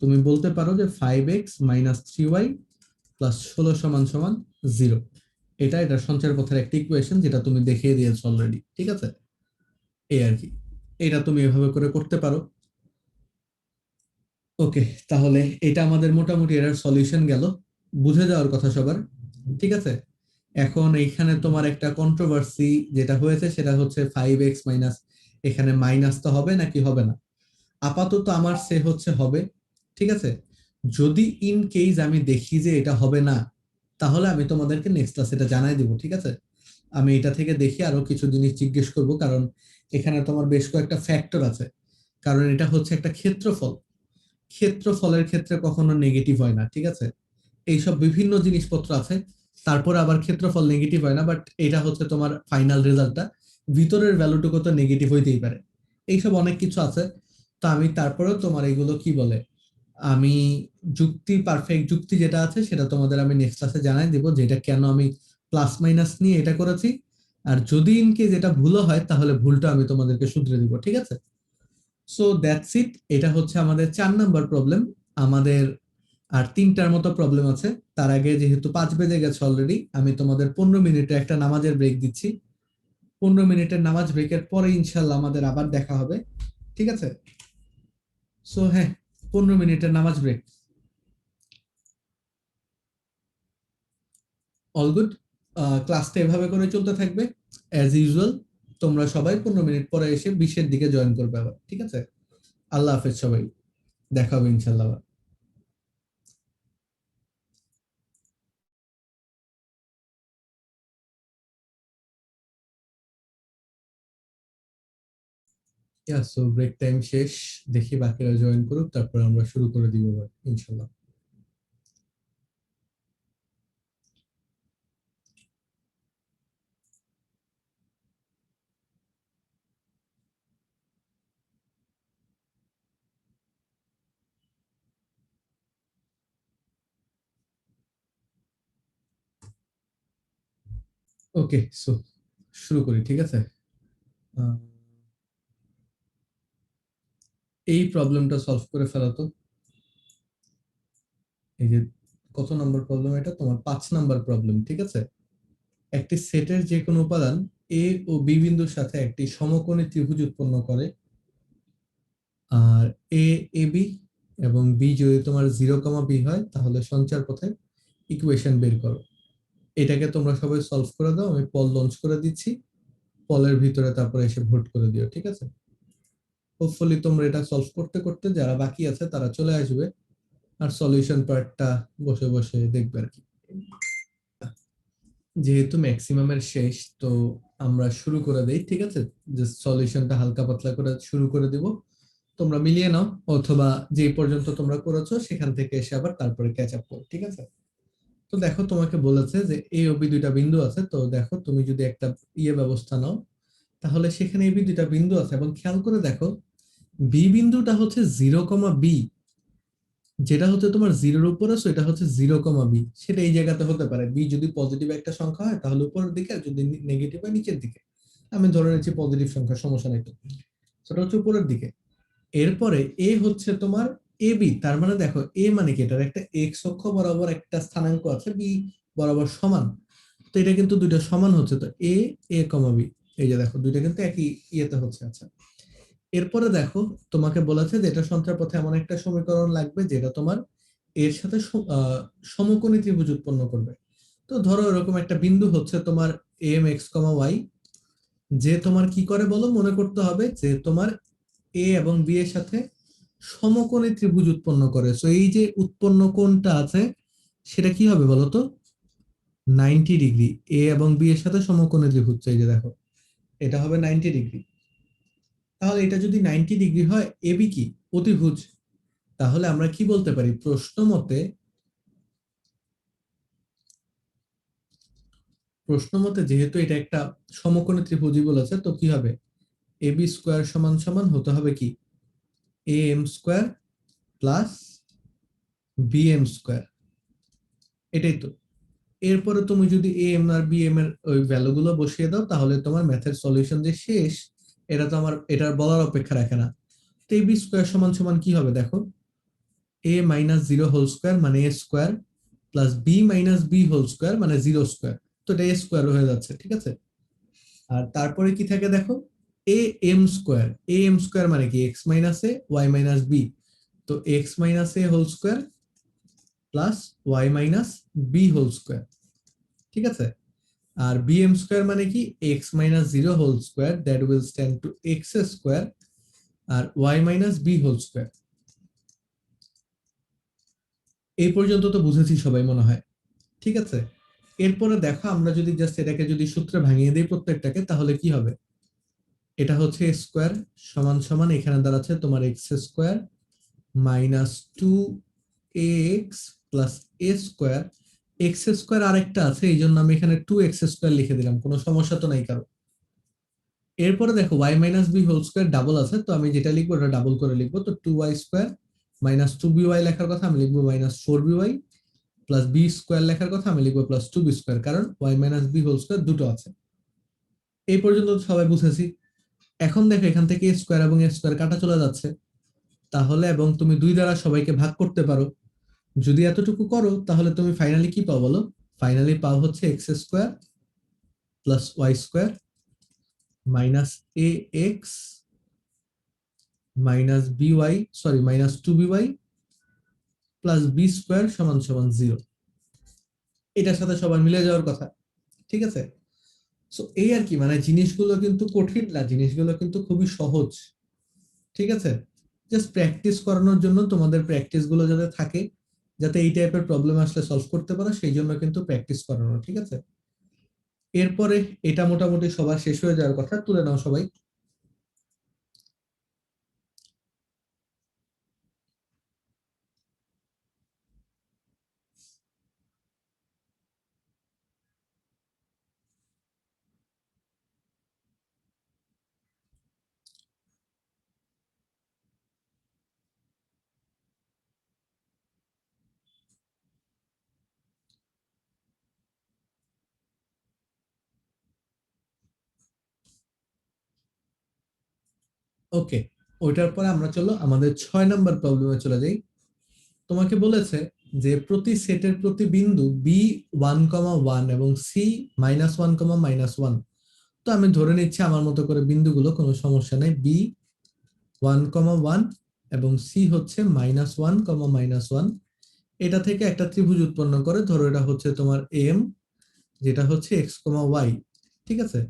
তুমি বলতে পারো যে 5x মাইনাস 3y প্লাস 16 সমান সমান 0। এটা সঞ্চার পথের একটা ইকুয়েশন, যেটা তুমি দেখিয়ে দিয়েছো অলরেডি। ঠিক আছে, এই আর কি, এটা তুমি এভাবে করে করতে পারো। ওকে, তাহলে এটা আমাদের মোটামুটি এর সলিউশন গেল, বুঝে যাওয়ার কথা সবার। ঠিক আছে, এখন এইখানে তোমার একটা কন্ট্রোভার্সি যেটা হয়েছে, সেটা হচ্ছে 5x মাইনাস, এখানে মাইনাস তো হবে নাকি হবে না? আপাতত আমার সে হচ্ছে হবে। ঠিক আছে, যদি ইন কেস আমি দেখি যে এটা হবে না, তাহলে আমি তোমাদেরকে নেক্সট ক্লাসে এটা জানাই দিব। ঠিক আছে, আমি এটা থেকে দেখি আরো কিছু জিনিস জিজ্ঞেস করব, কারণ এখানে তোমার বেশ কয়েকটা ফ্যাক্টর আছে। কারণ এটা হচ্ছে একটা ক্ষেত্রফল, ক্ষেত্রফলের ক্ষেত্রে কখনো নেগেটিভ হয় না। ঠিক আছে, এইসব বিভিন্ন জিনিসপত্র আছে। তারপরে আবার ক্ষেত্রফল নেগেটিভ হয় না, বাট এটা হচ্ছে তোমার ফাইনাল রেজাল্টটা, ভিতরের ভ্যালুটুকু তো নেগেটিভ হইতেই পারে। এইসব অনেক কিছু আছে। তো আমি তারপরেও তোমার এগুলো কি বলে, আমি পারফেক্ট যুক্তি যেটা আছে সেটা তোমাদের আমি নেক্সট ক্লাসে জানাই দিব, যেটা কেন আমি প্লাস মাইনাস নিয়ে এটা করেছি, আর যদি ইনকেস এটা ভুলও হয় তাহলে ভুলটা আমি তোমাদেরকে শুধরে দিব, ঠিক আছে? So that's it. এটা হচ্ছে আমাদের 4 নাম্বার প্রবলেম। আমাদের আর 3টার মতো প্রবলেম আছে। তার আগে যেহেতু 5 বেজে গেছে অলরেডি, আমি তোমাদের 15 মিনিটে একটা নামাজের ব্রেক দিচ্ছি। 15 মিনিটের নামাজ ব্রেকের পরে ইনশাল্লাহ আমাদের আবার দেখা হবে, ঠিক আছে? সো হ্যাঁ, 15 মিনিটের নামাজ ব্রেক। All good. ক্লাসটা এভাবে করে চলতে থাকবে অ্যাজ ইউজুয়াল। তোমরা সবাই 15 মিনিট পরে এসে 20-এর দিকে জয়েন করবে আবার, ঠিক আছে? আল্লাহ হাফেজ সবাই, দেখা হবে ইনশাল্লাহ আবার। সো ব্রেক টাইম শেষ, দেখি বাকিরা জয়েন করুক, তারপর আমরা শুরু করে দিব আবার ইনশাল্লাহ। ওকে, সো শুরু করি, ঠিক আছে? আহ, এই প্রবলেমটা সলভ করে ফেলা তো। এই যে কত নম্বর প্রবলেম, এটা তোমার 5 নাম্বার প্রবলেম, ঠিক আছে? একটি সেটের যে কোনো উপাদান এ ও বি বিন্দুর সাথে একটি সমকোণী ত্রিভুজ উৎপন্ন করে। আর এ এ বি এবং বি যদি তোমার 0, বি হয় তাহলে সঞ্চার পথে ইকুয়েশন বের করো। এটাকে তোমরা সবাই সলভ করে দাও, আমি পল লঞ্চ করে দিচ্ছি। পলের ভিতরে তারপরে এসে ভোট করে দিও, ঠিক আছে? হোপফুলি তোমরা এটা সলভ করতে করতে যারা বাকি আছে তারা চলে আসবে, আর সলিউশন পার্টটা বসে বসে দেখবে আর কি। যেহেতু ম্যাক্সিমামের শেষ, তো আমরা শুরু করে দেই, ঠিক আছে? যে সলিউশনটা হালকা পাতলা করে শুরু করে দিব, তোমরা মিলিয়ে নাও, অথবা যে পর্যন্ত তোমরা করেছো সেখান থেকে এসে আবার তারপরে ক্যাচ আপ করো, ঠিক আছে? তো দেখো, তোমাকে বলেছে যে এ ও বি দুইটা বিন্দু আছে। তো দেখো, তুমি যদি একটা ব্যবস্থা নাও, তাহলে সেখানে এ বি দুইটা বিন্দু আছে, এবং খেয়াল করে দেখো বি বিন্দুটা হচ্ছে 0, বি, যেটা হচ্ছে তোমার 0-এর উপরে, সো এটা হচ্ছে 0, বি। সেটা এই জায়গাতে হতে পারে। বি যদি পজিটিভ একটা সংখ্যা হয় তাহলে উপরের দিকে, আর যদি নেগেটিভ হয় নিচের দিকে। আমি ধরে নিচ্ছি পজিটিভ সংখ্যা, সমস্যা নেই তো। সেটা হচ্ছে উপরের দিকে। এরপরে এ হচ্ছে তোমার এ বি, তার মানে দেখো এ মানে কি, এটার একটা এক্স অক্ষ বরাবর একটা স্থানাঙ্ক আছে, বি বরাবর সমান। তো এটা কিন্তু দুইটা সমান হচ্ছে, তো এ বি, এই যে দেখো দুইটা কিন্তু একই ইয়েতে হচ্ছে। আচ্ছা, এরপরে দেখো তোমাকে বলেছে যে এটা সঞ্চার পথে এমন একটা সমীকরণ লাগবে যেটা তোমার এর সাথে সমকোণী ত্রিভুজ উৎপন্ন করবে। তো ধরো এরকম একটা বিন্দু হচ্ছে তোমার এম এক্স কমা ওয়াই, যে তোমার কি করে বলো, মনে করতে হবে যে তোমার এ এবং বি এর সাথে সমকোণী ত্রিভুজ উৎপন্ন করে। সো এই যে উৎপন্ন কোণটা আছে সেটা কি হবে বলো তো? 90 ডিগ্রি। এ এবং বি এর সাথে সমকোণী ত্রিভুজ, এই যে দেখো এটা হবে 90 ডিগ্রি। তাহলে এটা যদি 90 ডিগ্রি হয়, এবি কি অতিভুজ। তাহলে আমরা কি বলতে পারি, প্রশ্ন মতে যেহেতু এটা একটা সমকোণী ত্রিভুজই বলেছে, তো কি হবে, এবি স্কোয়ার সমান সমান হতে হবে কি, A M square plus B M square, এটাই তো। এরপরে তুমি যদি এ এম আর বি এম এর ওই ভ্যালু গুলো বসিয়ে দাও, তাহলে তোমার ম্যাথের সলিউশন যে শেষ, এটা তো আমার এটার বলার অপেক্ষা রাখে না। তো এ বি স্কোয়ার সমান সমান কি হবে দেখো, এ মাইনাস 0 হোল স্কোয়ার মানে a square, plus b minus B whole square মানে 0 স্কোয়ার। তো এটা এ স্কোয়ার হয়ে যাচ্ছে, ঠিক আছে? আর তারপরে কি থাকে দেখো, a M square. A M square মানে কি, x minus a y minus b. তো x minus a whole square plus y minus B whole square, ঠিক আছে? আর বি এম স্কোয়ার মানে কি, x minus 0 whole square, that will stand to x square, আর y minus B whole square. এই পর্যন্ত তো বুঝেছি সবাই মনে হয়, ঠিক আছে? এরপরে দেখো, আমরা যদি জাস্ট এটাকে যদি সূত্রে ভাঙিয়ে দিই প্রত্যেকটাকে, তাহলে কি হবে, এটা হচ্ছে স্কোয়ার সমান সমান এখানে দাঁড়াচ্ছে তোমার x square minus 2ax plus a square. X square আরেকটা আছে, এই জন্য আমি এখানে 2x স্কোয়ার লিখে দিলাম, কোনো সমস্যা তো নাই কারো। এরপরে দেখো y minus B whole square double আছে, তো আমি যেটা লিখবো ওটা ডাবল করে লিখবো। তো 2y স্কোয়ার মাইনাস 2by লেখার কথা আমি লিখবো minus 4by, plus b square লেখার কথা আমি লিখবো প্লাস 2b স্কোয়ার, কারণ y minus B whole square দুটো আছে। এই পর্যন্ত তো সবাই বুঝেছি। এখন দেখো এখান থেকে স্কোয়ার এবং স্কোয়ার কাটা চলে যাচ্ছে, তাহলে এবং তুমি 2 দ্বারা সবাইকে ভাগ করতে পারো। যদি এতটুকু করো তাহলে তুমি ফাইনালি কি পাও বলো? ফাইনালি পাও হচ্ছে x square plus y square minus a x minus b y, sorry minus 2by plus b square সমান সমান 0। এটার সাথে সবার মিলে যাওয়ার কথা, ঠিক আছে? সো এই আর কি, মানে জিনিসগুলো কিন্তু কঠিন না, জিনিসগুলো কিন্তু খুবই সহজ, ঠিক আছে? জাস্ট প্র্যাকটিস করানোর জন্য, তোমাদের প্র্যাকটিস গুলো যাতে থাকে, যাতে এই টাইপের প্রবলেম আসলে সলভ করতে পারো, সেই জন্য কিন্তু প্র্যাকটিস করানো, ঠিক আছে? এরপরে এটা মোটামুটি সবার শেষ হয়ে যাওয়ার কথা, তুলে নাও সবাই। ওকে, ওইটার পরে আমরা চলো আমাদের 6 নাম্বার প্রবলেমে চলে যাই। তোমাকে বলেছে যে প্রতি সেটের প্রতি বিন্দু বি 1,1 এবং সি -1,-1। তো আমি ধরে নিচ্ছি আমার মতো করে বিন্দুগুলো, কোনো সমস্যা নেই, বি 1,1 এবং সি হচ্ছে -1,-1। এটা থেকে একটা ত্রিভুজ উৎপন্ন করে, ধরো এটা হচ্ছে তোমার এম, যেটা হচ্ছে এক্স, ওয়াই, ঠিক আছে?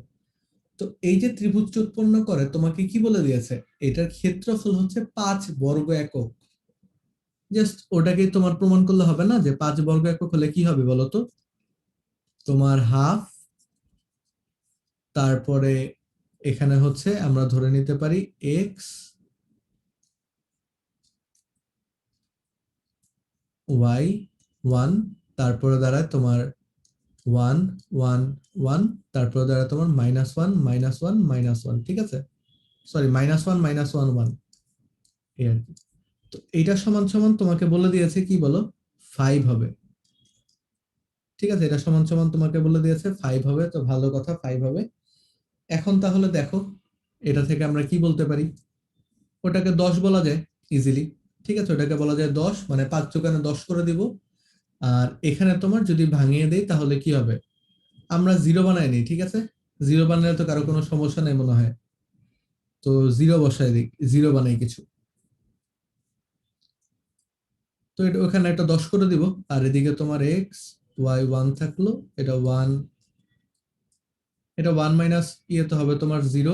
তো এই যে ত্রিভুজটা উৎপন্ন করে, তোমাকে কি বলে দিয়েছে? এটার ক্ষেত্রফল হচ্ছে 5 বর্গ একক। জাস্ট ওটাকেই তোমার প্রমাণ করলে হবে না যে 5 বর্গ একক হলে কি হবে বলতো? তোমার হাফ, তারপরে এখানে হচ্ছে আমরা ধরে নিতে পারি এক্স ওয়াই 1, তারপরে দাঁড়ায় তোমার 1 1 1, তারপরে দাঁড়ায় তোমার -1 -1 -1, ঠিক আছে? সরি -1 -1 1, এই আর কি। তো এইটা সমান সমান তোমাকে বলে দিয়েছে কি বলো? 5 হবে, ঠিক আছে? এটা সমান সমান তোমাকে বলে দিয়েছে 5 হবে, তো ভালো কথা, 5 হবে। এখন তাহলে দেখো এটা থেকে আমরা কি বলতে পারি? ওটাকে 10 বলা যায় ইজিলি, ঠিক আছে? ওটাকে বলা যায় 10, মানে 5 দোকানে 10 করে দিব। আর এখানে তোমার যদি ভাঙিয়ে দেই তাহলে কি হবে? আমরা 0 বানাই নিই, ঠিক আছে? 0 বানালে তো কারো কোনো সমস্যা নেই মনে হয়, তো 0 বসাই দিই, 0 বানাই কিছু। তো এটা ওখানে একটা 10 করে দিব, আর এদিকে তোমার এক্স ওয়াই 1 থাকলো, এটা 1, এটা 1 মাইনাস ইয়ে তো হবে তোমার 0,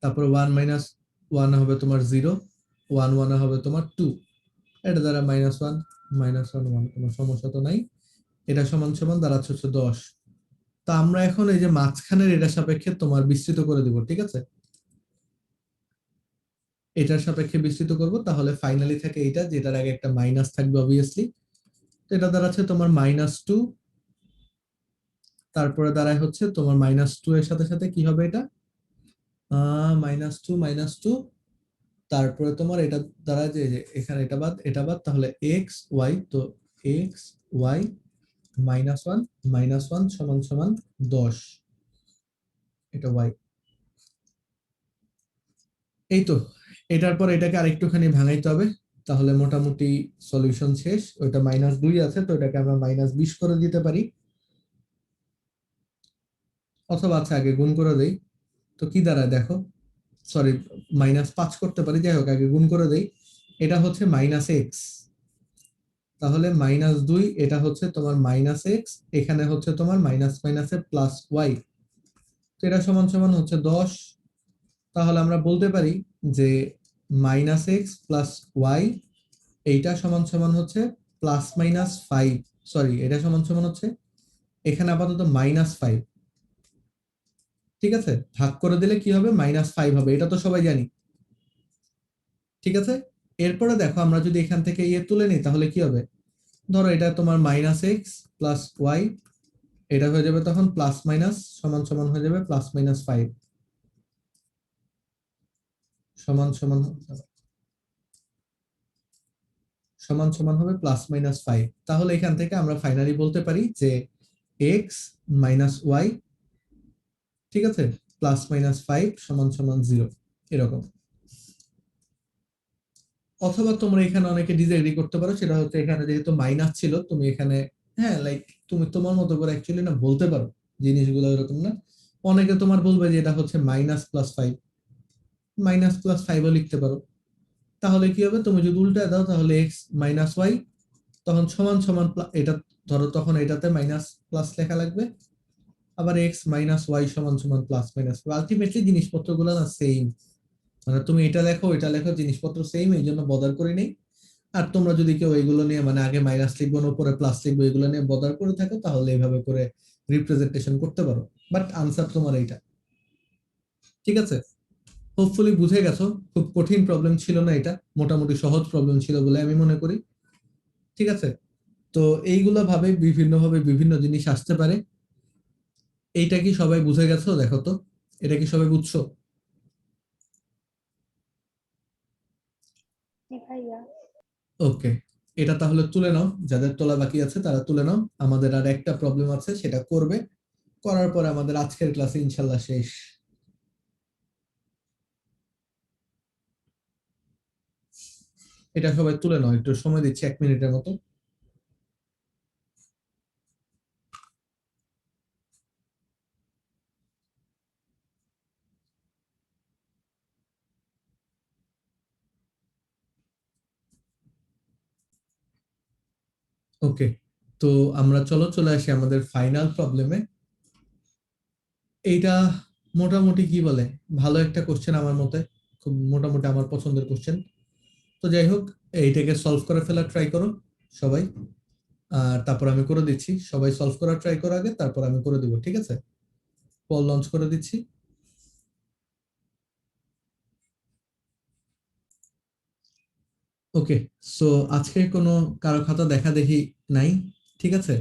তারপর 1 মাইনাস 1 হবে তোমার 0, 1 1 হবে তোমার 2, এটা দ্বারা -1 -1 1, কোনো সমস্যা তো নাই। এটা সমান সমান দাঁড়াচ্ছে হচ্ছে 10। তা আমরা এখন এই যে মাঝখানের এটা সাপেক্ষে তোমার বিস্তৃত করে দিব, ঠিক আছে? এটার সাপেক্ষে বিস্তৃত করব, তাহলে ফাইনালি থাকে এইটা, যেটার আগে একটা মাইনাস থাকবে অবভিয়াসলি। তো এটা দাঁড়াচ্ছে তোমার -2, তারপরে দাঁড়ায় হচ্ছে তোমার -2 এর সাথে সাথে কি হবে এটা? -2 -2, তারপরে তোমার এটা দ্বারা যে যে এখানে এটা বাদ, তাহলে এক্স ওয়াই, তো এক্স ওয়াই -1 -1 সমান সমান 10, এটা ওয়াই। এই তো, এটার পর এটাকে আরেকটুখানি ভাঙাইতে হবে, তাহলে মোটামুটি সলিউশন শেষ। ওইটা -2 আছে, তো এটাকে আমরা -20 করে দিতে পারি, অথবা আচ্ছা আগে গুণ করে দেই। তো কি দাঁড়ায় দেখো, সরি -5 করতে পারি, যাই হোক আগে গুণ করে দেই। এটা হচ্ছে -x, তাহলে -2, এটা হচ্ছে তোমার -x, এখানে হচ্ছে তোমার মাইনাস মাইনাসে প্লাস ওয়াই, তো এটা সমান সমান হচ্ছে 10। তাহলে আমরা বলতে পারি যে -x প্লাস ওয়াই, এইটা সমান সমান হচ্ছে +-5, সরি এটা সমান সমান হচ্ছে এখানে আপাতত -5, ঠিক আছে? ভাগ করে দিলে কি হবে? -5 হবে, এটা তো সবাই জানি, ঠিক আছে? এরপরে দেখো আমরা যদি এখান থেকে ইয়ে তুলে নিই তাহলে কি হবে? ধরো এটা তোমার -x প্লাস ওয়াই, এটা হয়ে যাবে তখন প্লাস মাইনাস সমান সমান হয়ে যাবে +-5 সমান সমান সমান সমান হবে +-5। তাহলে এখান থেকে আমরা ফাইনালি বলতে পারি যে x - y ঠিক আছে, প্লাস মাইনাস 5 সমান সমান 0 এরকম। অথবা তোমরা এখানে অনেকে ডিসএগ্রি করতে পারো, সেটা হচ্ছে এখানে যেহেতু মাইনাস ছিল তুমি এখানে হ্যাঁ লাইক তুমি তোমার মতো করে অ্যাকচুয়ালি না বলতে পারো, জিনিসগুলো এরকম না। অনেকে তোমার বলবে যে এটা হচ্ছে মাইনাস প্লাস 5, মাইনাস প্লাস 5ও লিখতে পারো। তাহলে কি হবে, তুমি যদি উল্টা দাও তাহলে এক্স মাইনাস ওয়াই তখন সমান সমান এটা ধরো তখন এটাতে মাইনাস প্লাস লেখা লাগবে, আবার এক্স মাইনাস ওয়াই সমান সমান প্লাস মাইনাস। আলটিমেটলি জিনিসপত্রগুলো না সেম, মানে তুমি এটা লেখো এটা লেখো জিনিসপত্র সেম, এই জন্য বদার করি নেই। আর তোমরা যদি কেউ এগুলো নিয়ে মানে আগে মাইনাস লিখবো না উপরে প্লাস লিখবো এগুলো নিয়ে বদার করে থাকো তাহলে এইভাবে করে রিপ্রেজেন্টেশন করতে পারো, বাট আনসার তোমার এইটা। ঠিক আছে, হোপফুলি বুঝে গেছো, খুব কঠিন প্রবলেম ছিল না এটা, মোটামুটি সহজ প্রবলেম ছিল বলে আমি মনে করি। ঠিক আছে, তো এইগুলা ভাবে বিভিন্নভাবে বিভিন্ন জিনিস আসতে পারে। এইটা কি সবাই বুঝে গেছো? দেখো তো, এটা কি সবাই বুঝছো? জি ভাইয়া। ওকে, এটা তাহলে তুলে নাও, যাদের তোলা বাকি আছে তারা তুলে নাও। আমাদের আর একটা প্রবলেম আছে, সেটা করবে, করার পরে আমাদের আজকের ক্লাসে ইনশাল্লাহ শেষ। এটা সবাই তুলে নাও, একটু সময় দিচ্ছি 1 মিনিটের মতো। ওকে, তো আমরা চলে আসি আমাদের ফাইনাল প্রবলেমে। এইটা মোটামুটি কি বলে ভালো একটা কোশ্চেন আমার মতে, খুব মোটামুটি আমার পছন্দের কোশ্চেন। তো যাই হোক, এইটাকে সলভ করে ফেলার ট্রাই করো সবাই, আর তারপর আমি করে দিচ্ছি। সবাই সলভ করার ট্রাই করো আগে, তারপর আমি করে দিব। ঠিক আছে, পল লঞ্চ করে দিচ্ছি। ওকে, সো আজকে কোনো কারো খাতা দেখা দেখি নাই। ঠিক আছে,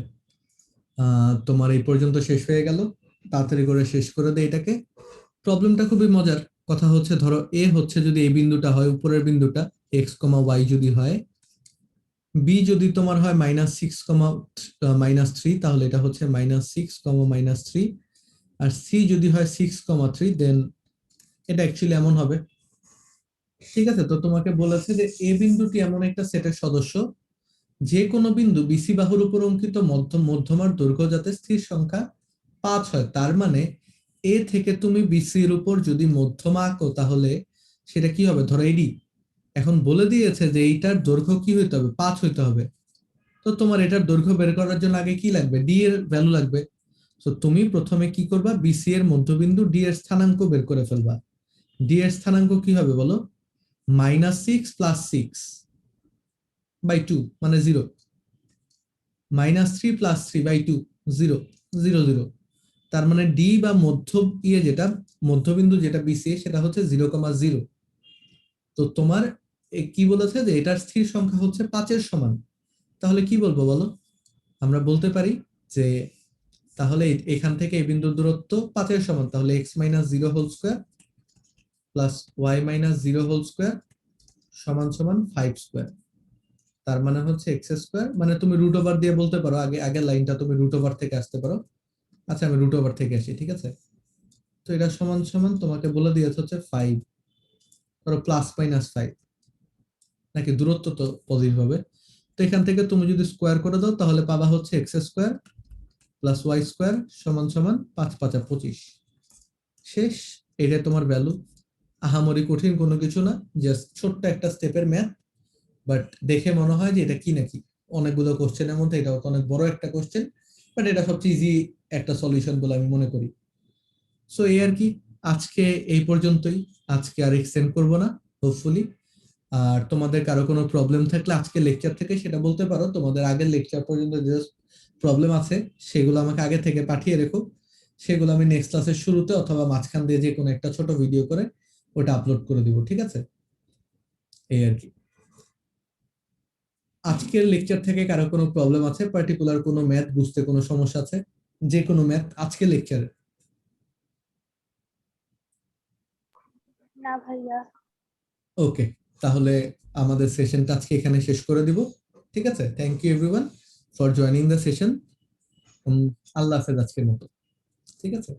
তোমার এই পর্যন্ত শেষ হয়ে গেল, তাড়াতাড়ি করে শেষ করে দে এটাকে। প্রবলেমটা খুবই মজার। কথা হচ্ছে ধরো এ হচ্ছে যদি এই বিন্দুটা হয় উপরের বিন্দুটা এক্স কমা ওয়াই যদি হয়, বি যদি তোমার হয় -6, তাহলে এটা হচ্ছে -6, আর সি যদি হয় 6, 3, দেন এটা অ্যাকচুয়ালি এমন হবে। ঠিক আছে, তো তোমাকে বলেছে যে এ বিন্দুটি এমন একটা সেটের সদস্য যে কোনো বিন্দু বিসি বাহুর উপর অঙ্কিত মধ্যমার দৈর্ঘ্য যাতে স্থির সংখ্যা 5 হয়। তার মানে এ থেকে তুমি বিসি এর উপর যদি মধ্যমা আঁকো তাহলে সেটা কি হবে, ধরো এডি। এখন বলে দিয়েছে যে এইটার দৈর্ঘ্য কি হইতে হবে, 5 হইতে হবে। তো তোমার এটার দৈর্ঘ্য বের করার জন্য আগে কি লাগবে, ডি এর ভ্যালু লাগবে। তো তুমি প্রথমে কি করবা, বিসি এর মধ্যবিন্দু ডি এর স্থানাঙ্ক বের করে ফেলবা। ডি এর স্থানাঙ্ক কি হবে বলো, -6 + 6/2 মানে 0, -3 + 3/2 0, 0 0। তার মানে ডি বা যেটা মধ্যবিন্দু যেটা বিসি সেটা হচ্ছে 0,0। তো তোমার কি বলেছে যে এটার স্থির সংখ্যা হচ্ছে 5-এর সমান। তাহলে কি বলবো বলো, আমরা বলতে পারি যে তাহলে এখান থেকে এই বিন্দুর দূরত্ব 5-এর সমান, তাহলে x-0² + y-0² সমান সমান 5²। তার মানে হচ্ছে x², মানে তুমি √ওভার দিয়ে বলতে পারো, আগের লাইনটা তুমি √ওভার থেকে আসতে পারো। আচ্ছা আমি √ওভার থেকে আসি, ঠিক আছে। তো এটা সমান সমান তোমাকে বলে দিয়েছে হচ্ছে 5, ধরো +-5, নাকি দূরত্ব তো পজিটিভ হবে। তো এখান থেকে তুমি যদি স্কোয়ার করে দাও তাহলে পাবা হচ্ছে x² + y² সমান সমান 5×5 = 25। শেষ, এটা তোমার ভ্যালু। আহামরি কঠিন কোনো কিছু না, জাস্ট ছোট্ট একটা স্টেপের ম্যাথ, বাট দেখে মনে হয় যে এটা কি নাকি অনেকগুলো কোশ্চেনের মধ্যে এটা অনেক বড় একটা কোশ্চেন, বাট এটা সবচেয়ে ইজি একটা সলিউশন বলে আমি মনে করি। সো এই আর কি, আজকে এই পর্যন্তই। আজকে আর এক্সটেন্ড করব না হোপফুলি। আর তোমাদের কারো কোনো প্রবলেম থাকলে আজকে লেকচার থেকে সেটা বলতে পারো, তোমাদের আগের লেকচার পর্যন্ত যে প্রবলেম আছে সেগুলো আমাকে আগে থেকে পাঠিয়ে রেখো, সেগুলো আমি নেক্সট ক্লাসের শুরুতে অথবা মাঝখান দিয়ে যে কোনো একটা ছোট ভিডিও করে ওটা আপলোড করে দিব। ঠিক আছে, এই আর কি। আজকের লেকচার থেকে কারো কোনো প্রবলেম আছে, পার্টিকুলার কোনো ম্যাথ বুঝতে কোনো সমস্যা আছে, যে কোনো ম্যাথ আজকের লেকচারে? না ভাইয়া। ওকে, তাহলে আমাদের সেশনটা আজকে এখানে শেষ করে দিব। ঠিক আছে, thank you everyone for joining the session. Allah হাফেজ আজকের মতো। ঠিক আছে।